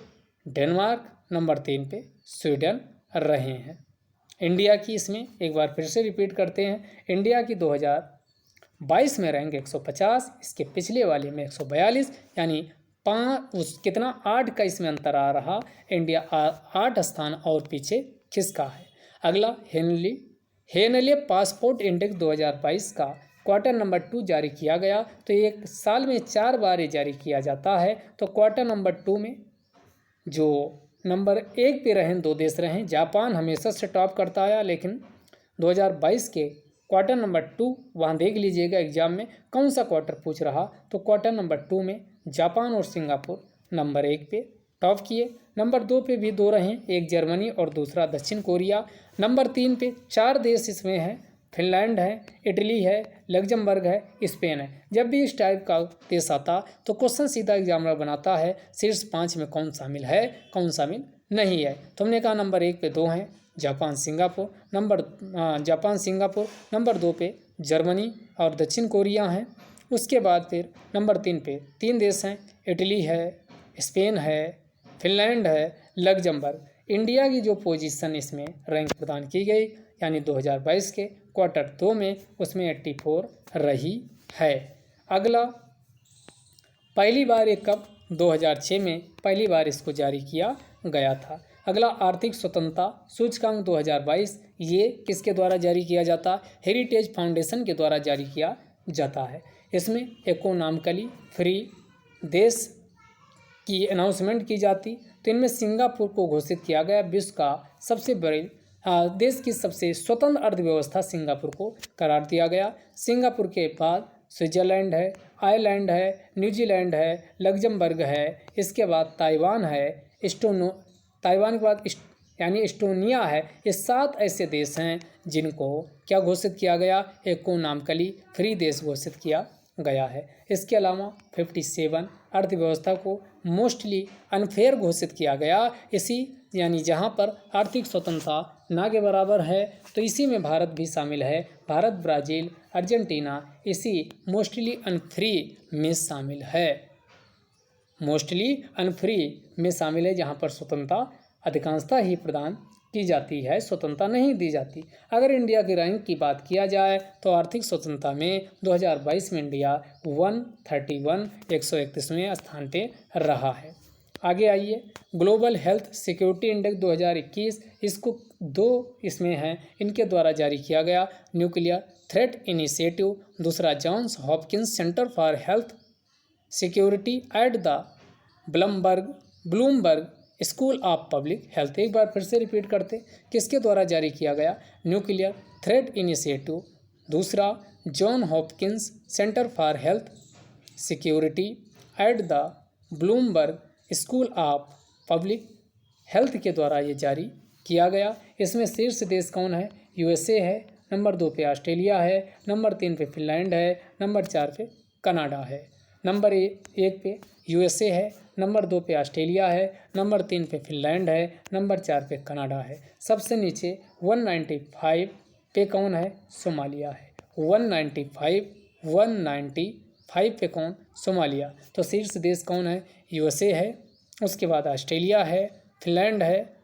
डेनमार्क नंबर 3 पे, स्वीडन रहे हैं। इंडिया की इसमें एक बार फिर से रिपीट करते हैं, इंडिया की 2022 में रैंक 150, इसके पिछले वाले में 142, यानी 8 का इसमें अंतर आ रहा। इंडिया 8 स्थान और पीछे खिसका है। अगला हेनले पासपोर्ट इंडेक्स 2022 का क्वार्टर नंबर 2 जारी किया गया। तो एक साल में 4 बार ये जारी किया जाता है। तो क्वार्टर नंबर 2 में जो नंबर 1 पे रहें 2 देश रहें, जापान हमेशा से टॉप करता आया, लेकिन 2022 के क्वार्टर नंबर 2 वहाँ देख लीजिएगा एग्जाम में कौन सा क्वार्टर पूछ रहा, तो क्वार्टर नंबर 2 में जापान और सिंगापुर नंबर 1 पे टॉप किए। नंबर 2 पे भी 2 रहें, एक जर्मनी और दूसरा दक्षिण कोरिया। नंबर 3 पे 4 देश इसमें हैं, फिनलैंड है, इटली है, लग्जमबर्ग है, स्पेन है। जब भी इस टाइप का देश आता तो क्वेश्चन सीधा एग्जामिनर बनाता है शीर्ष 5 में कौन शामिल है, कौन शामिल नहीं है। तो हमने कहा नंबर 1 पे 2 हैं, जापान सिंगापुर, नंबर 2 पे जर्मनी और दक्षिण कोरिया हैं। उसके बाद फिर नंबर 3 पे 3 देश हैं, इटली है, स्पेन है, फिनलैंड है, लग्जमबर्ग। इंडिया की जो पोजीशन इसमें रैंक प्रदान की गई, यानी 2022 के क्वार्टर 2 में, उसमें 84 रही है। अगला पहली बार ये कब 2006 में पहली बार इसको जारी किया गया था। अगला आर्थिक स्वतंत्रता सूचकांक 2022, ये किसके द्वारा जारी किया जाता, हेरिटेज फाउंडेशन के द्वारा जारी किया जाता है। इसमें एको नामकली फ्री देश की अनाउंसमेंट की जाती। तो इनमें सिंगापुर को घोषित किया गया विश्व का सबसे बड़े देश की सबसे स्वतंत्र अर्थव्यवस्था सिंगापुर को करार दिया गया। सिंगापुर के बाद स्विट्जरलैंड है, आयरलैंड है, न्यूजीलैंड है, लग्जमबर्ग है, इसके बाद ताइवान है, ताइवान के बाद यानी एस्टोनिया है। ये 7 ऐसे देश हैं जिनको क्या घोषित किया गया, एको नामकली फ्री देश घोषित किया गया है। इसके अलावा 57 अर्थव्यवस्था को मोस्टली अनफेयर घोषित किया गया। इसी यानी जहां पर आर्थिक स्वतंत्रता ना के बराबर है, तो इसी में भारत भी शामिल है। भारत, ब्राज़ील, अर्जेंटीना इसी मोस्टली अनफ्री में शामिल है। मोस्टली अनफ्री में शामिल है, जहां पर स्वतंत्रता अधिकांशतः ही प्रदान की जाती है, स्वतंत्रता नहीं दी जाती। अगर इंडिया की रैंक की बात किया जाए तो आर्थिक स्वतंत्रता में 2022 में इंडिया 131 स्थान पे रहा है। आगे आइए, ग्लोबल हेल्थ सिक्योरिटी इंडेक्स 2021, इसको दो इसमें हैं, इनके द्वारा जारी किया गया। न्यूक्लियर थ्रेट इनिशिएटिव, दूसरा Johns Hopkins center for health security at the Bloomberg school of public health. एक बार फिर से रिपीट करते, किसके द्वारा जारी किया गया? न्यूक्लियर थ्रेट इनिशिएटिव, दूसरा John Hopkins center for health security at the Bloomberg school of public health के द्वारा ये जारी किया गया। इसमें शीर्ष देश कौन है? यूएसए है, नंबर 2 पे ऑस्ट्रेलिया है, नंबर 3 पे फिनलैंड है, नंबर 4 पे कनाडा है। नंबर 1 पे यूएसए है, नंबर 2 पे ऑस्ट्रेलिया है, नंबर 3 पे फिनलैंड है, नंबर 4 पे कनाडा है। सबसे नीचे 195 पे कौन है? सोमालिया है। 195 पे कौन? सोमालिया। तो शीर्ष देश कौन है? यूएसए है, उसके बाद ऑस्ट्रेलिया है, फिनलैंड है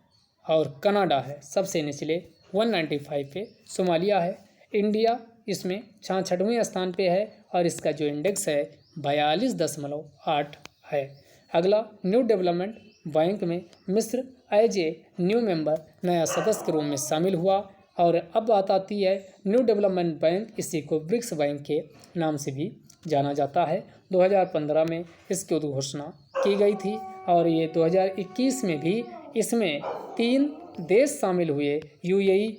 और कनाडा है। सबसे निचले 195 पे सोमालिया है। इंडिया इसमें 66वें स्थान पे है और इसका जो इंडेक्स है 42.8 है। अगला, न्यू डेवलपमेंट बैंक में मिस्र एज ए न्यू मेंबर नया सदस्य के रूप में शामिल हुआ। और अब बात आती है न्यू डेवलपमेंट बैंक, इसी को ब्रिक्स बैंक के नाम से भी जाना जाता है। 2015 में इसकी उद्घोषणा की गई थी और ये 2021 में भी इसमें 3 देश शामिल हुए, यूएई,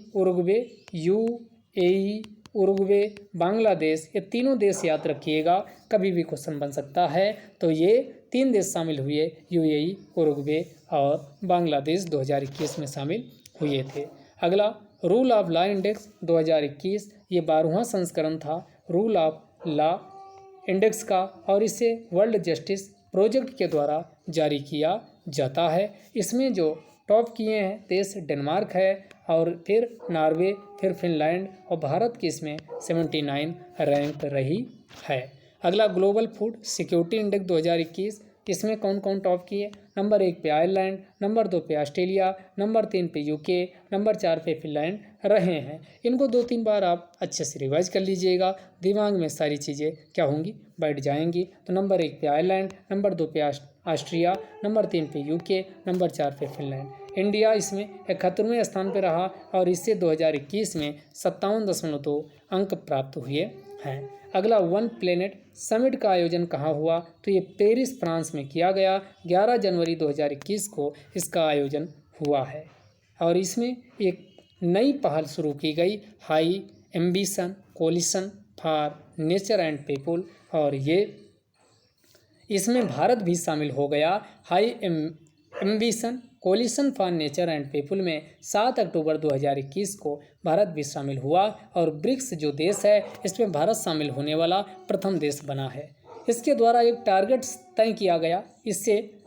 उरुग्वे, बांग्लादेश। ये तीनों देश याद रखिएगा, कभी भी क्वेश्चन बन सकता है। तो ये 3 देश शामिल हुए, यूएई, उरुग्वे और बांग्लादेश 2021 में शामिल हुए थे। अगला, रूल ऑफ लॉ इंडेक्स 2021, ये 12वां संस्करण था रूल ऑफ लॉ इंडेक्स का और इसे वर्ल्ड जस्टिस प्रोजेक्ट के द्वारा जारी किया जाता है। इसमें जो टॉप किए हैं देश डेनमार्क है और फिर नॉर्वे, फिर फिनलैंड और भारत की इसमें 79 रैंक रही है। अगला, ग्लोबल फूड सिक्योरिटी इंडेक्स 2021, इसमें कौन कौन टॉप किए? नंबर 1 पे आयरलैंड, नंबर 2 पे ऑस्ट्रेलिया, नंबर 3 पे यूके, नंबर 4 पे फिनलैंड रहे हैं। इनको 2-3 बार आप अच्छे से रिवाइज कर लीजिएगा, दिमाग में सारी चीज़ें क्या होंगी? बैठ जाएंगी। तो नंबर 1 पे आयरलैंड, नंबर 2 पे ऑस्ट्रिया, नंबर 3 पे यूके, नंबर 4 पे फिनलैंड। इंडिया इसमें 71वें स्थान पर रहा और इससे 2021 में 57.2 अंक प्राप्त हुए हैं। अगला, वन प्लेनेट समिट का आयोजन कहाँ हुआ? तो ये पेरिस फ्रांस में किया गया। 11 जनवरी 2021 को इसका आयोजन हुआ है और इसमें एक नई पहल शुरू की गई, high ambition coalition for nature and people, और ये इसमें भारत भी शामिल हो गया। High ambition coalition for nature and people में 7 अक्टूबर 2021 को भारत भी शामिल हुआ और ब्रिक्स जो देश है इसमें भारत शामिल होने वाला प्रथम देश बना है। इसके द्वारा एक टारगेट तय किया गया, इससे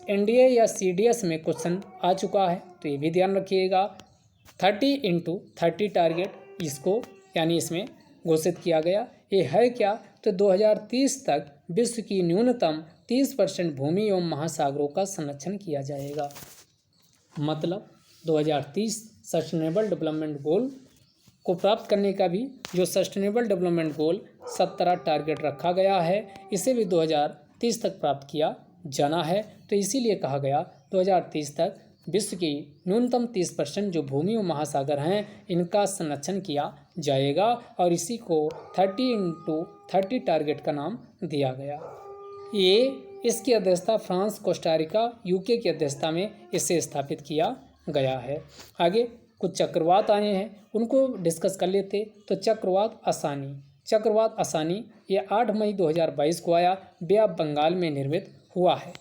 एनडीए या सीडीएस में क्वेश्चन आ चुका है, तो ये भी ध्यान रखिएगा। 30x30 टारगेट इसको यानी इसमें घोषित किया गया। ये है क्या? तो 2030 तक विश्व की न्यूनतम 30% भूमि एवं महासागरों का संरक्षण किया जाएगा। मतलब 2030 सस्टेनेबल डेवलपमेंट गोल को प्राप्त करने का भी जो सस्टेनेबल डेवलपमेंट गोल 17 टारगेट रखा गया है, इसे भी 2030 तक प्राप्त किया जाना है। तो इसीलिए कहा गया 2030 तक विश्व की न्यूनतम 30% जो भूमि और महासागर हैं इनका संरक्षण किया जाएगा और इसी को 30x30 टारगेट का नाम दिया गया। ये इसकी अध्यक्षता फ्रांस, कोस्टारिका, यूके की अध्यक्षता में इसे स्थापित किया गया है। आगे कुछ चक्रवात आए हैं, उनको डिस्कस कर लेते। तो चक्रवात आसानी ये 8 मई 2022 को आया, बे ऑफ बंगाल में निर्मित हुआ है।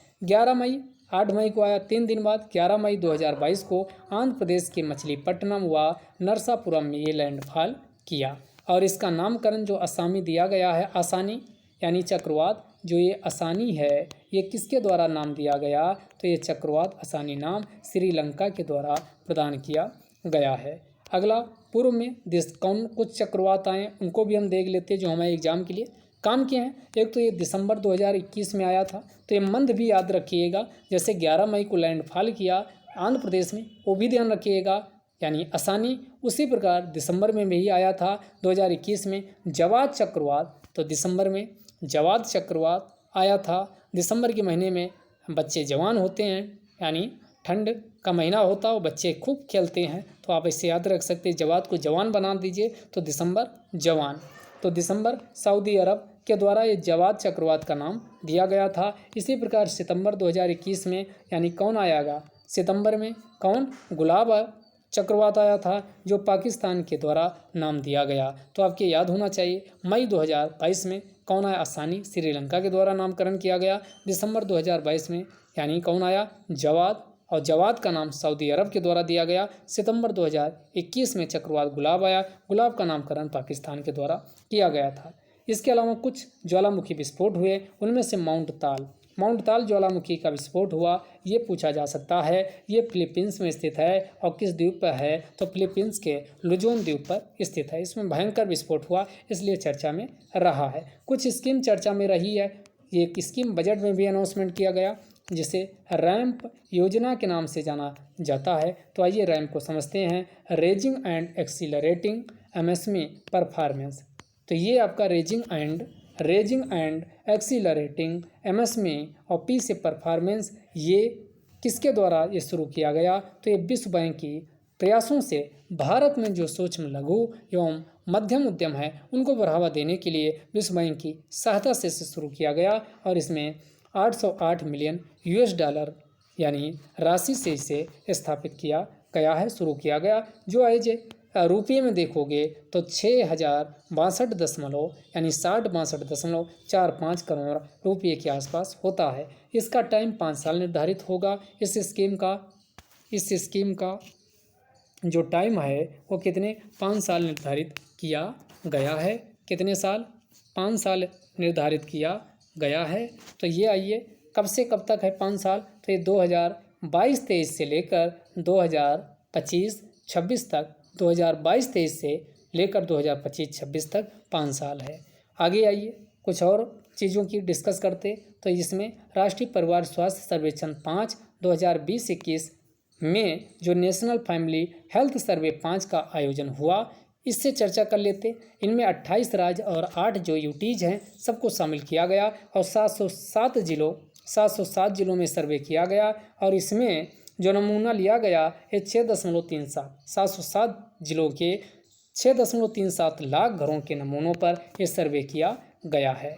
8 मई को आया, 3 दिन बाद 11 मई 2022 को आंध्र प्रदेश के मछलीपट्टनम व नरसापुरम में ये लैंडफॉल किया और इसका नामकरण जो आसामी दिया गया है, आसानी यानी चक्रवात जो ये आसानी है, ये किसके द्वारा नाम दिया गया? तो ये चक्रवात आसानी नाम श्रीलंका के द्वारा प्रदान किया गया है। अगला, पूर्व में कौन कुछ चक्रवात आए उनको भी हम देख लेते हैं जो हमारे एग्जाम के लिए काम किए हैं। एक तो ये दिसंबर 2021 में आया था, तो ये मंथ भी याद रखिएगा। जैसे 11 मई को लैंडफॉल किया आंध्र प्रदेश में, वो भी ध्यान रखिएगा यानी आसानी। उसी प्रकार दिसंबर में भी आया था 2021 में जवाद चक्रवात, तो दिसंबर में जवाद चक्रवात आया था। दिसंबर के महीने में बच्चे जवान होते हैं, यानी ठंड का महीना होता है और बच्चे खूब खेलते हैं, तो आप इसे याद रख सकते हैं। जवाद को जवान बना दीजिए तो दिसंबर जवान। तो दिसंबर सऊदी अरब के द्वारा ये जवाद चक्रवात का नाम दिया गया था। इसी प्रकार सितंबर 2021 में यानी कौन आएगा, सितंबर में कौन, गुलाब चक्रवात आया था, जो पाकिस्तान के द्वारा नाम दिया गया। तो आपके याद होना चाहिए। मई 2022 में कौन आया, आसानी, श्रीलंका के द्वारा नामकरण किया गया। दिसंबर 2022 में यानी कौन आया, जवाद, और जवाद का नाम सऊदी अरब के द्वारा दिया गया। सितंबर 2021 में चक्रवात गुलाब आया, गुलाब का नामकरण पाकिस्तान के द्वारा किया गया था। इसके अलावा कुछ ज्वालामुखी विस्फोट हुए, उनमें से माउंट ताल ज्वालामुखी का विस्फोट हुआ, ये पूछा जा सकता है। ये फिलीपींस में स्थित है और किस द्वीप पर है, तो फिलीपींस के लुजोन द्वीप पर स्थित है। इसमें भयंकर विस्फोट हुआ, इसलिए चर्चा में रहा है। कुछ स्कीम चर्चा में रही है, ये स्कीम बजट में भी अनाउंसमेंट किया गया, जिसे रैंप योजना के नाम से जाना जाता है। तो आइए रैंप को समझते हैं। Raising and accelerating MSME performance. तो ये आपका रेजिंग एंड एक्सीलरेटिंग एमएसएमई और पी से परफॉर्मेंस, ये किसके द्वारा ये शुरू किया गया, तो ये विश्व बैंक की प्रयासों से भारत में जो सूक्ष्म लघु एवं मध्यम उद्यम है उनको बढ़ावा देने के लिए विश्व बैंक की सहायता से शुरू किया गया। और इसमें 808 मिलियन US$ यानी राशि से इसे स्थापित किया गया है, शुरू किया गया, जो एज रुपये में देखोगे तो 6062 यानी 6062.45 करोड़ रुपये के आसपास होता है। इसका टाइम 5 साल निर्धारित होगा। इस स्कीम का जो टाइम है वो कितने, 5 साल निर्धारित किया गया है। कितने साल, 5 साल निर्धारित किया गया है। तो ये आइए कब से कब तक है 5 साल, तो ये 2022-23 से लेकर 2025-26 तक, 2022-23 से लेकर 2025-26 तक 5 साल है। आगे आइए कुछ और चीज़ों की डिस्कस करते। तो इसमें राष्ट्रीय परिवार स्वास्थ्य सर्वेक्षण 5 2020-21 में जो नेशनल फैमिली हेल्थ सर्वे 5 का आयोजन हुआ, इससे चर्चा कर लेते। इनमें 28 राज्य और 8 जो यूटीज हैं सबको शामिल किया गया और 707 जिलों में सर्वे किया गया। और इसमें जो नमूना लिया गया ये 707 जिलों के 6.37 लाख घरों के नमूनों पर यह सर्वे किया गया है।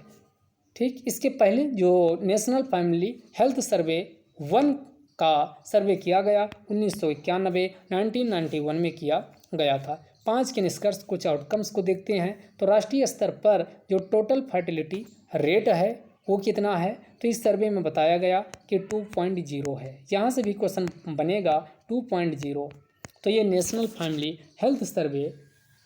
ठीक, इसके पहले जो नेशनल फैमिली हेल्थ सर्वे 1 का सर्वे किया गया 1991 में किया गया था। 5 के निष्कर्ष, कुछ आउटकम्स को देखते हैं। तो राष्ट्रीय स्तर पर जो टोटल फर्टिलिटी रेट है वो कितना है, तो इस सर्वे में बताया गया कि 2.0 है। यहाँ से भी क्वेश्चन बनेगा 2.0। तो ये नेशनल फैमिली हेल्थ सर्वे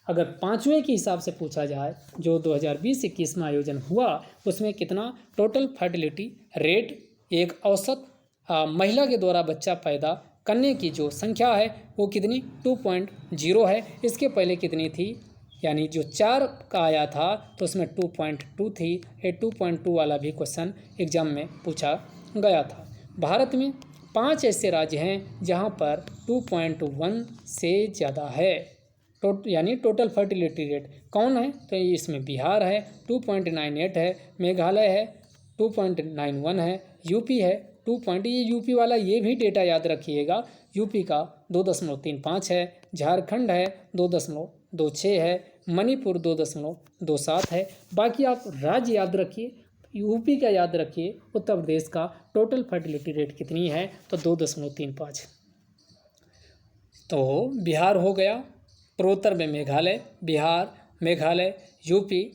अगर 5वें के हिसाब से पूछा जाए जो 2020-21 में आयोजन हुआ, उसमें कितना टोटल फर्टिलिटी रेट, एक औसत महिला के द्वारा बच्चा पैदा करने की जो संख्या है वो कितनी, 2.0 है। इसके पहले कितनी थी, यानी जो 4 का आया था तो उसमें 2.2 थी। ये 2.2 वाला भी क्वेश्चन एग्जाम में पूछा गया था। भारत में 5 ऐसे राज्य हैं जहां पर 2.1 से ज़्यादा है, यानी टोटल फर्टिलिटी रेट। कौन है, तो इसमें बिहार है 2.98 है, मेघालय है 2.91 है, यूपी है 2. ये यूपी वाला ये भी डेटा याद रखिएगा, यूपी का 2.35 है, झारखंड है 2.26 है, मणिपुर 2.27 है। बाकी आप राज्य याद रखिए, यूपी का याद रखिए, उत्तर प्रदेश का टोटल फर्टिलिटी रेट कितनी है, तो 2.35। तो बिहार हो गया, पूर्वोत्तर में मेघालय, यूपी,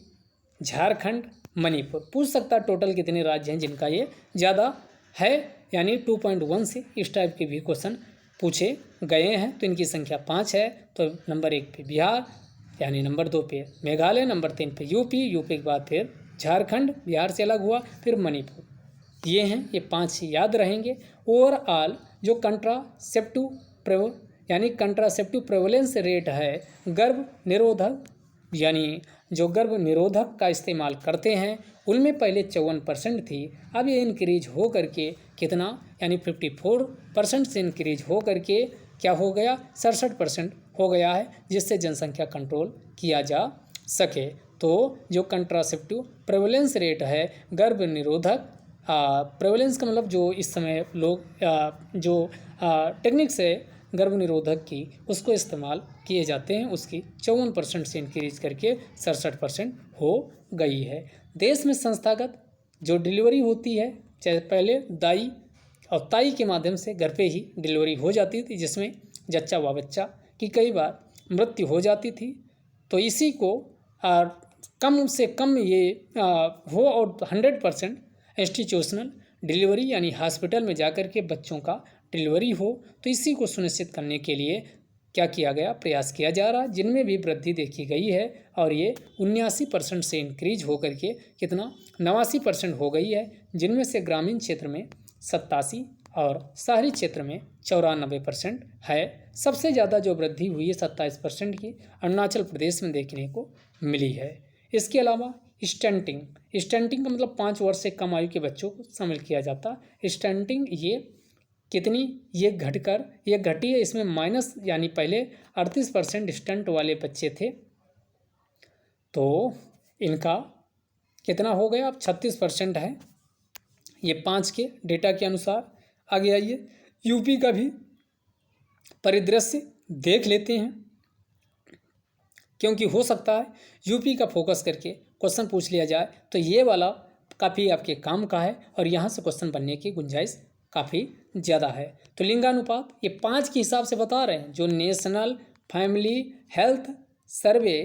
झारखंड, मणिपुर। पूछ सकता टोटल कितने राज्य हैं जिनका ये ज़्यादा है, यानी 2.1 से इस टाइप के भी क्वेश्चन पूछे गए हैं। तो इनकी संख्या 5 है। तो नंबर 1 पे बिहार, यानी नंबर 2 पे मेघालय, नंबर 3 पे यूपी के बाद फिर झारखंड, बिहार से अलग हुआ, फिर मणिपुर। ये हैं, ये 5 याद रहेंगे। ओवरऑल जो कंट्रासेप्टिव प्रेवलेंस रेट है, गर्भ निरोधक, यानी जो गर्भ निरोधक का इस्तेमाल करते हैं उनमें पहले 54% थी, अब ये इंक्रीज हो करके कितना, यानी 54% से इंक्रीज हो करके क्या हो गया, 67% हो गया है, जिससे जनसंख्या कंट्रोल किया जा सके। तो जो कंट्रासेप्टिव प्रेवलेंस रेट है गर्भ निरोधक प्रेवलेंस का मतलब जो इस समय लोग जो टेक्निक्स है गर्भ निरोधक की उसको इस्तेमाल किए जाते हैं, उसकी 54% से इंक्रीज करके 67% हो गई है। देश में संस्थागत जो डिलीवरी होती है, चाहे पहले दाई और ताई के माध्यम से घर पे ही डिलीवरी हो जाती थी, जिसमें जच्चा व बच्चा की कई बार मृत्यु हो जाती थी। तो इसी को कम से कम ये हो और 100% इंस्टीट्यूशनल डिलीवरी यानी हॉस्पिटल में जाकर के बच्चों का डिलीवरी हो, तो इसी को सुनिश्चित करने के लिए क्या किया गया, प्रयास किया जा रहा है, जिनमें भी वृद्धि देखी गई है। और ये 79% से इंक्रीज होकर के कितना 89% हो गई है, जिनमें से ग्रामीण क्षेत्र में 87 और शहरी क्षेत्र में 94% है। सबसे ज़्यादा जो वृद्धि हुई है 27% की अरुणाचल प्रदेश में देखने को मिली है। इसके अलावा स्टंटिंग का मतलब 5 वर्ष से कम आयु के बच्चों को शामिल किया जाता। स्टंटिंग ये कितनी, ये घटी है, इसमें माइनस यानी पहले 38% स्टंट वाले बच्चे थे, तो इनका कितना हो गया, अब 36% है, ये 5 के डेटा के अनुसार। आगे आइए यूपी का भी परिदृश्य देख लेते हैं, क्योंकि हो सकता है यूपी का फोकस करके क्वेश्चन पूछ लिया जाए, तो ये वाला काफ़ी आपके काम का है और यहाँ से क्वेश्चन बनने की गुंजाइश काफ़ी ज़्यादा है। तो लिंगानुपात ये 5 के हिसाब से बता रहे हैं, जो नेशनल फैमिली हेल्थ सर्वे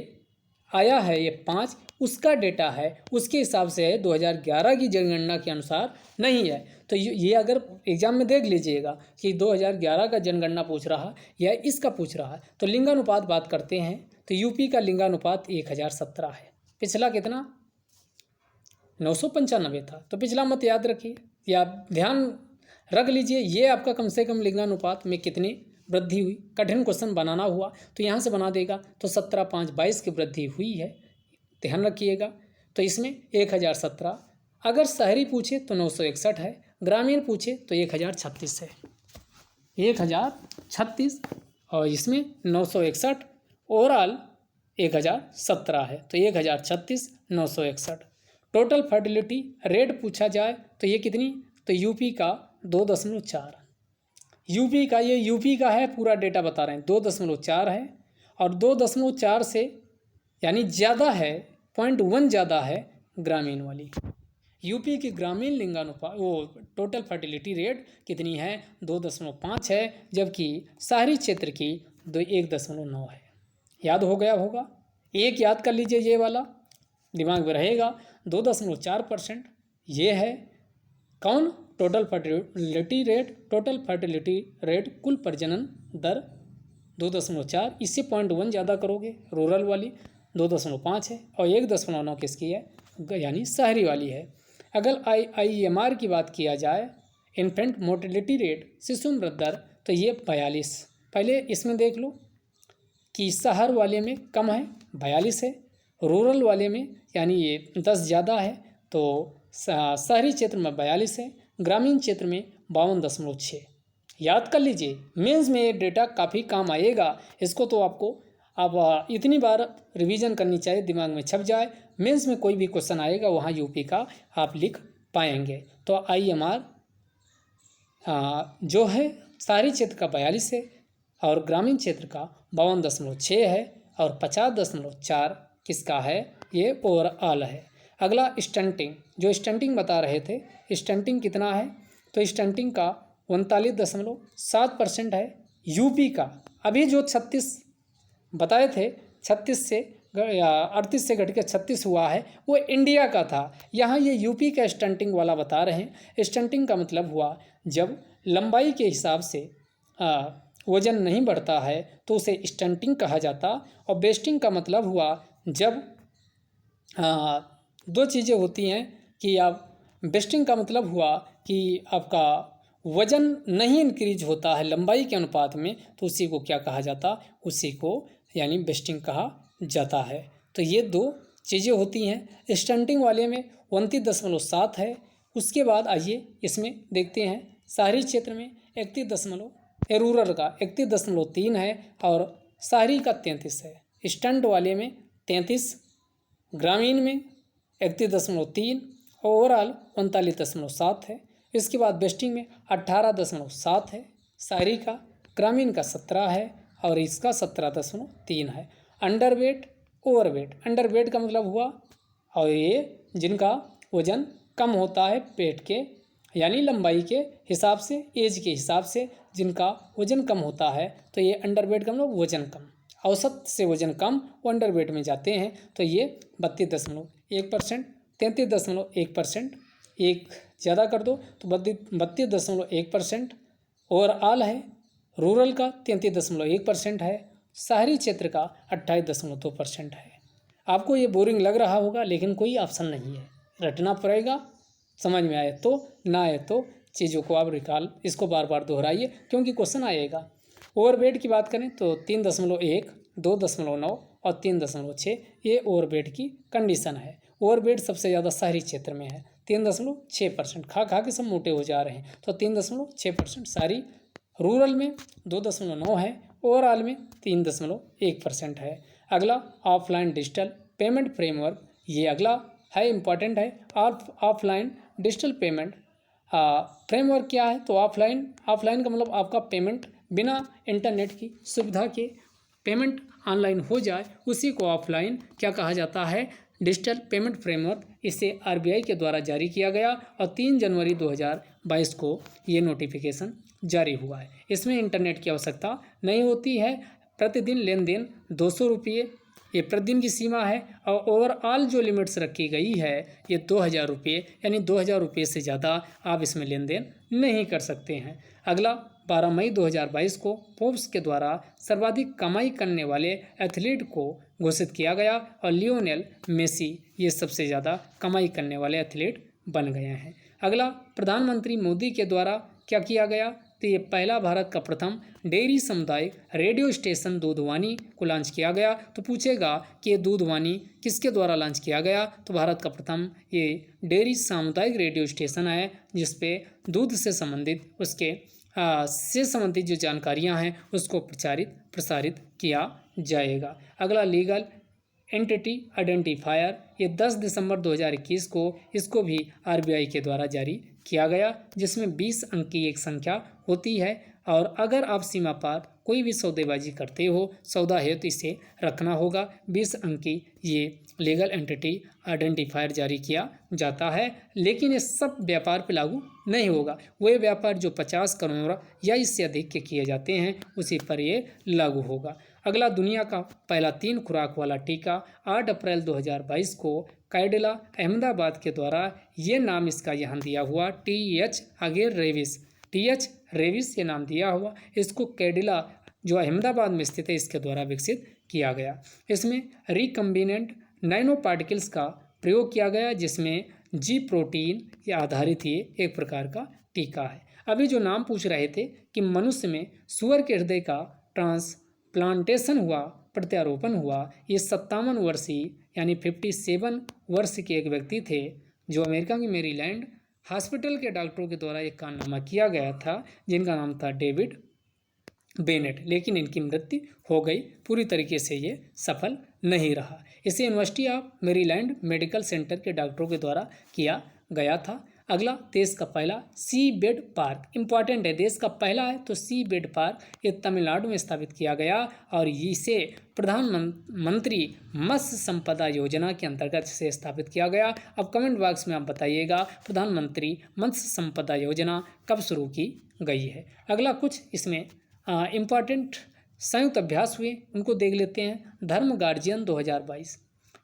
आया है ये 5, उसका डेटा है, उसके हिसाब से है, 2011 की जनगणना के अनुसार नहीं है। तो ये अगर एग्जाम में देख लीजिएगा कि 2011 का जनगणना पूछ रहा या इसका पूछ रहा है, तो लिंगानुपात बात करते हैं तो यूपी का लिंगानुपात 1017 है। पिछला कितना 995 था, तो पिछला मत याद रखिए या ध्यान रख लीजिए, ये आपका कम से कम लिंगानुपात में कितनी वृद्धि हुई। कठिन क्वेश्चन बनाना हुआ तो यहाँ से बना देगा, तो 17, 5, 22 की वृद्धि हुई है, ध्यान रखिएगा। तो इसमें 1017, अगर शहरी पूछे तो 961 है, ग्रामीण पूछे तो 1036 है, 1036 और इसमें 961, ओवरऑल 1017 है, तो 1036, 961। टोटल फर्टिलिटी रेट पूछा जाए तो ये कितनी, तो यूपी का 2.4, यूपी का है, पूरा डेटा बता रहे हैं, 2.4 है, और 2.4 से यानी ज़्यादा है, 0.1 ज़्यादा है ग्रामीण वाली। यूपी की ग्रामीण लिंगानुपात वो टोटल फर्टिलिटी रेट कितनी है, 2.5 है, जबकि शहरी क्षेत्र की 1.9 है। याद हो गया होगा, एक याद कर लीजिए, ये वाला दिमाग में रहेगा। 2.4% ये है कौन, टोटल फर्टिलिटी रेट कुल प्रजनन दर 2.4, इससे 0.1 ज़्यादा करोगे रूरल वाली 2.5 है, और 1.9 किसकी है, यानी शहरी वाली है। अगर IMR की बात किया जाए, इन्फेंट मोर्टेलिटी रेट, शिशु मृत्यु दर, तो ये 42। पहले इसमें देख लो कि शहर वाले में कम है, 42 है, रूरल वाले में यानी ये 10 ज़्यादा है, तो शहरी क्षेत्र में 42 है, ग्रामीण क्षेत्र में 52.6। याद कर लीजिए, मेंस में ये डेटा काफ़ी काम आएगा, इसको तो आपको अब इतनी बार रिवीजन करनी चाहिए, दिमाग में छप जाए। मेंस में कोई भी क्वेश्चन आएगा वहाँ यूपी का आप लिख पाएंगे। तो IMR जो है शहरी क्षेत्र का 42 है और ग्रामीण क्षेत्र का 52.6 है, और 50.4 किसका है, ये ओवरऑल है। अगला स्टंटिंग, जो स्टंटिंग बता रहे थे, स्टंटिंग कितना है, तो स्टंटिंग का 39.7% है यूपी का। अभी जो 36 बताए थे, 38 से घट के 36 हुआ है, वो इंडिया का था। यहाँ ये यूपी का स्टंटिंग वाला बता रहे हैं। स्टंटिंग का मतलब हुआ जब लंबाई के हिसाब से वजन नहीं बढ़ता है तो उसे स्टंटिंग कहा जाता। और बेस्टिंग का मतलब हुआ जब दो चीज़ें होती हैं कि आप, बेस्टिंग का मतलब हुआ कि आपका वजन नहीं इंक्रीज होता है लंबाई के अनुपात में, तो उसी को क्या कहा जाता, उसी को यानी बेस्टिंग कहा जाता है। तो ये दो चीज़ें होती हैं। स्टंटिंग वाले में 29.7 है। उसके बाद आइए इसमें देखते हैं शहरी क्षेत्र में 31 रूरल का 31.3 है और शहरी का 33 है। स्टंट वाले में 33, ग्रामीण में 31.3 ओवरऑल 39.7 है। इसके बाद बेस्टिंग में 18.7 है। शहरी का, ग्रामीण का 17 है और इसका 17.3 है। अंडरवेट, ओवरवेट, अंडरवेट का मतलब हुआ और ये जिनका वजन कम होता है पेट के यानी लंबाई के हिसाब से, एज के हिसाब से जिनका वजन कम होता है तो ये अंडरवेट का मतलब वजन कम, औसत से वजन कम वो अंडरवेट में जाते हैं। तो ये 32.1%, 33.1%, एक ज़्यादा कर दो तो 32.1%। ओवरऑल है। रूरल का 33.1% है। शहरी क्षेत्र का 28.2% है। आपको ये बोरिंग लग रहा होगा लेकिन कोई ऑप्शन नहीं है, रटना पड़ेगा। समझ में आए तो, ना आए तो चीज़ों को आप रिकॉल, इसको बार बार दोहराइए क्योंकि क्वेश्चन आएगा। ओवरवेट की बात करें तो 3.1, 2.9 और 3.6 ये ओवरवेट की कंडीशन है। ओवरवेट सबसे ज़्यादा शहरी क्षेत्र में है, 3.6%। खा खा के सब मोटे हो जा रहे हैं तो 3.6% शहरी। रूरल में 2.9 है। ओवरऑल में 3.1% है। अगला ऑफलाइन डिजिटल पेमेंट फ्रेमवर्क, ये अगला है, इम्पॉर्टेंट है। ऑफलाइन डिजिटल पेमेंट फ्रेमवर्क क्या है तो ऑफलाइन का मतलब आपका पेमेंट बिना इंटरनेट की सुविधा के पेमेंट ऑनलाइन हो जाए, उसी को ऑफलाइन क्या कहा जाता है, डिजिटल पेमेंट फ्रेमवर्क। इसे आरबीआई के द्वारा जारी किया गया और 3 जनवरी 2022 को ये नोटिफिकेशन जारी हुआ है। इसमें इंटरनेट की आवश्यकता नहीं होती है। प्रतिदिन लेन देन 200 रुपये ये प्रतिदिन की सीमा है और ओवरऑल जो लिमिट्स रखी गई है ये 2000 रुपये, यानी 2000 रुपये से ज़्यादा आप इसमें लेन देन नहीं कर सकते हैं। अगला 12 मई 2022 को फोर्ब्स के द्वारा सर्वाधिक कमाई करने वाले एथलीट को घोषित किया गया और लियोनेल मेसी ये सबसे ज़्यादा कमाई करने वाले एथलीट बन गए हैं। अगला प्रधानमंत्री मोदी के द्वारा क्या किया गया तो ये पहला भारत का प्रथम डेयरी सामुदायिक रेडियो स्टेशन दूधवानी को लॉन्च किया गया। तो पूछेगा कि ये दूधवानी किसके द्वारा लॉन्च किया गया तो भारत का प्रथम ये डेयरी सामुदायिक रेडियो स्टेशन है जिसपे दूध से संबंधित से संबंधित जो जानकारियां हैं उसको प्रसारित किया जाएगा। अगला लीगल एंटिटी आइडेंटिफायर, ये 10 दिसंबर 2021 को इसको भी आरबीआई के द्वारा जारी किया गया, जिसमें 20 अंक की एक संख्या होती है और अगर आप सीमा पार कोई भी सौदेबाजी करते हो, सौदा है तो इसे रखना होगा। 20 अंक की ये लीगल एंटिटी आइडेंटिफायर जारी किया जाता है, लेकिन ये सब व्यापार पे लागू नहीं होगा। वह व्यापार जो 50 करोड़ या इससे अधिक के किए जाते हैं उसी पर ये लागू होगा। अगला दुनिया का पहला 3 खुराक वाला टीका 8 अप्रैल 2022 को कैडिला अहमदाबाद के द्वारा ये नाम इसका यहाँ दिया हुआ TH आगे रेविस ये नाम दिया हुआ। इसको कैडिला जो अहमदाबाद में स्थित है इसके द्वारा विकसित किया गया। इसमें रिकम्बिनेंट नैनो पार्टिकल्स का प्रयोग किया गया जिसमें जी प्रोटीन या आधारित ये एक प्रकार का टीका है। अभी जो नाम पूछ रहे थे कि मनुष्य में सुअर के हृदय का ट्रांसप्लांटेशन हुआ, प्रत्यारोपण हुआ, ये 57 वर्षीय यानी 57 वर्ष के एक व्यक्ति थे जो अमेरिका की मेरीलैंड हॉस्पिटल के डॉक्टरों के द्वारा एक कारनामा किया गया था जिनका नाम था डेविड बेनेट, लेकिन इनकी मृत्यु हो गई। पूरी तरीके से ये सफल नहीं रहा। इसे university of Maryland medical centre के डॉक्टरों के द्वारा किया गया था। अगला देश का पहला सी बेड पार्क, इंपॉर्टेंट है, देश का पहला है तो सी बेड पार्क ये तमिलनाडु में स्थापित किया गया और इसे प्रधानमंत्री मत्स्य संपदा योजना के अंतर्गत से स्थापित किया गया। अब कमेंट बॉक्स में आप बताइएगा प्रधानमंत्री मत्स्य संपदा योजना कब शुरू की गई है। अगला कुछ इसमें इम्पॉर्टेंट संयुक्त अभ्यास हुए उनको देख लेते हैं। धर्म गार्जियन 2022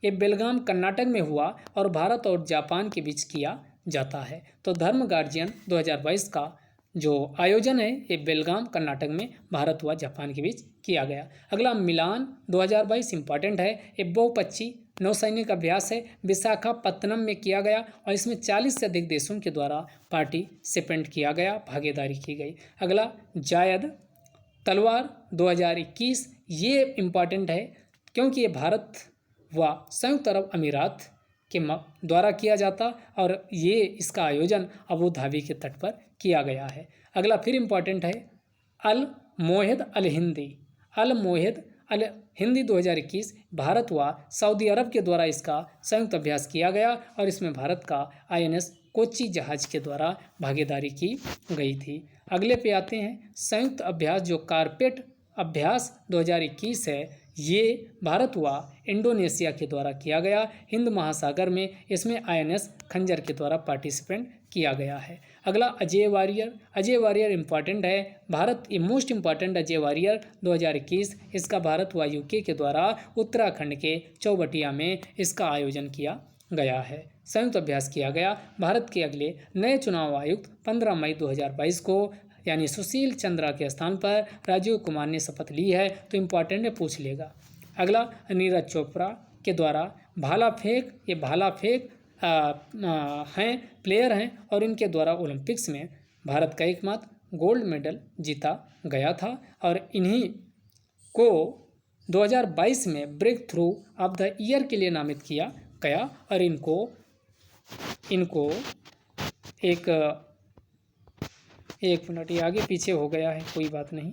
ये बेलगाम कर्नाटक में हुआ और भारत और जापान के बीच किया जाता है। तो धर्म गार्जियन 2022 का जो आयोजन है ये बेलगाम कर्नाटक में भारत व जापान के बीच किया गया। अगला मिलान 2022 इम्पॉर्टेंट है, ये बहुपक्षीय नौसैनिक अभ्यास है, विशाखापत्तनम में किया गया और इसमें 40 से अधिक देशों के द्वारा पार्टिसिपेंट किया गया, भागीदारी की गई। अगला जायद तलवार 2021 ये इम्पॉर्टेंट है क्योंकि ये भारत व संयुक्त अरब अमीरात के द्वारा किया जाता और ये इसका आयोजन अबू धाबी के तट पर किया गया है। अगला फिर इम्पॉर्टेंट है अल मोहिद हिंदी 2021 भारत व सऊदी अरब के द्वारा इसका संयुक्त अभ्यास किया गया और इसमें भारत का INS कोच्चि जहाज के द्वारा भागीदारी की गई थी। अगले पे आते हैं संयुक्त अभ्यास जो कारपेट अभ्यास 2021 है, ये भारत व इंडोनेशिया के द्वारा किया गया हिंद महासागर में। इसमें INS खंजर के द्वारा पार्टिसिपेंट किया गया है। अगला अजय वारियर इम्पॉर्टेंट है। Bharat most important Ajay Warrior 2021, इसका भारत व UK के द्वारा उत्तराखंड के चौबटिया में इसका आयोजन किया गया है, संयुक्त अभ्यास किया गया। भारत के अगले नए चुनाव आयुक्त 15 मई 2022 को यानी सुशील चंद्रा के स्थान पर राजीव कुमार ने शपथ ली है, तो इम्पॉर्टेंट है, पूछ लेगा। अगला नीरज चोपड़ा के द्वारा भाला फेंक, ये भाला फेंक हैं प्लेयर हैं और इनके द्वारा ओलंपिक्स में भारत का एकमात्र गोल्ड मेडल जीता गया था और इन्हीं को 2022 में breakthrough of the year के लिए नामित किया गया और इनको एक मिनट, ये आगे पीछे हो गया है, कोई बात नहीं।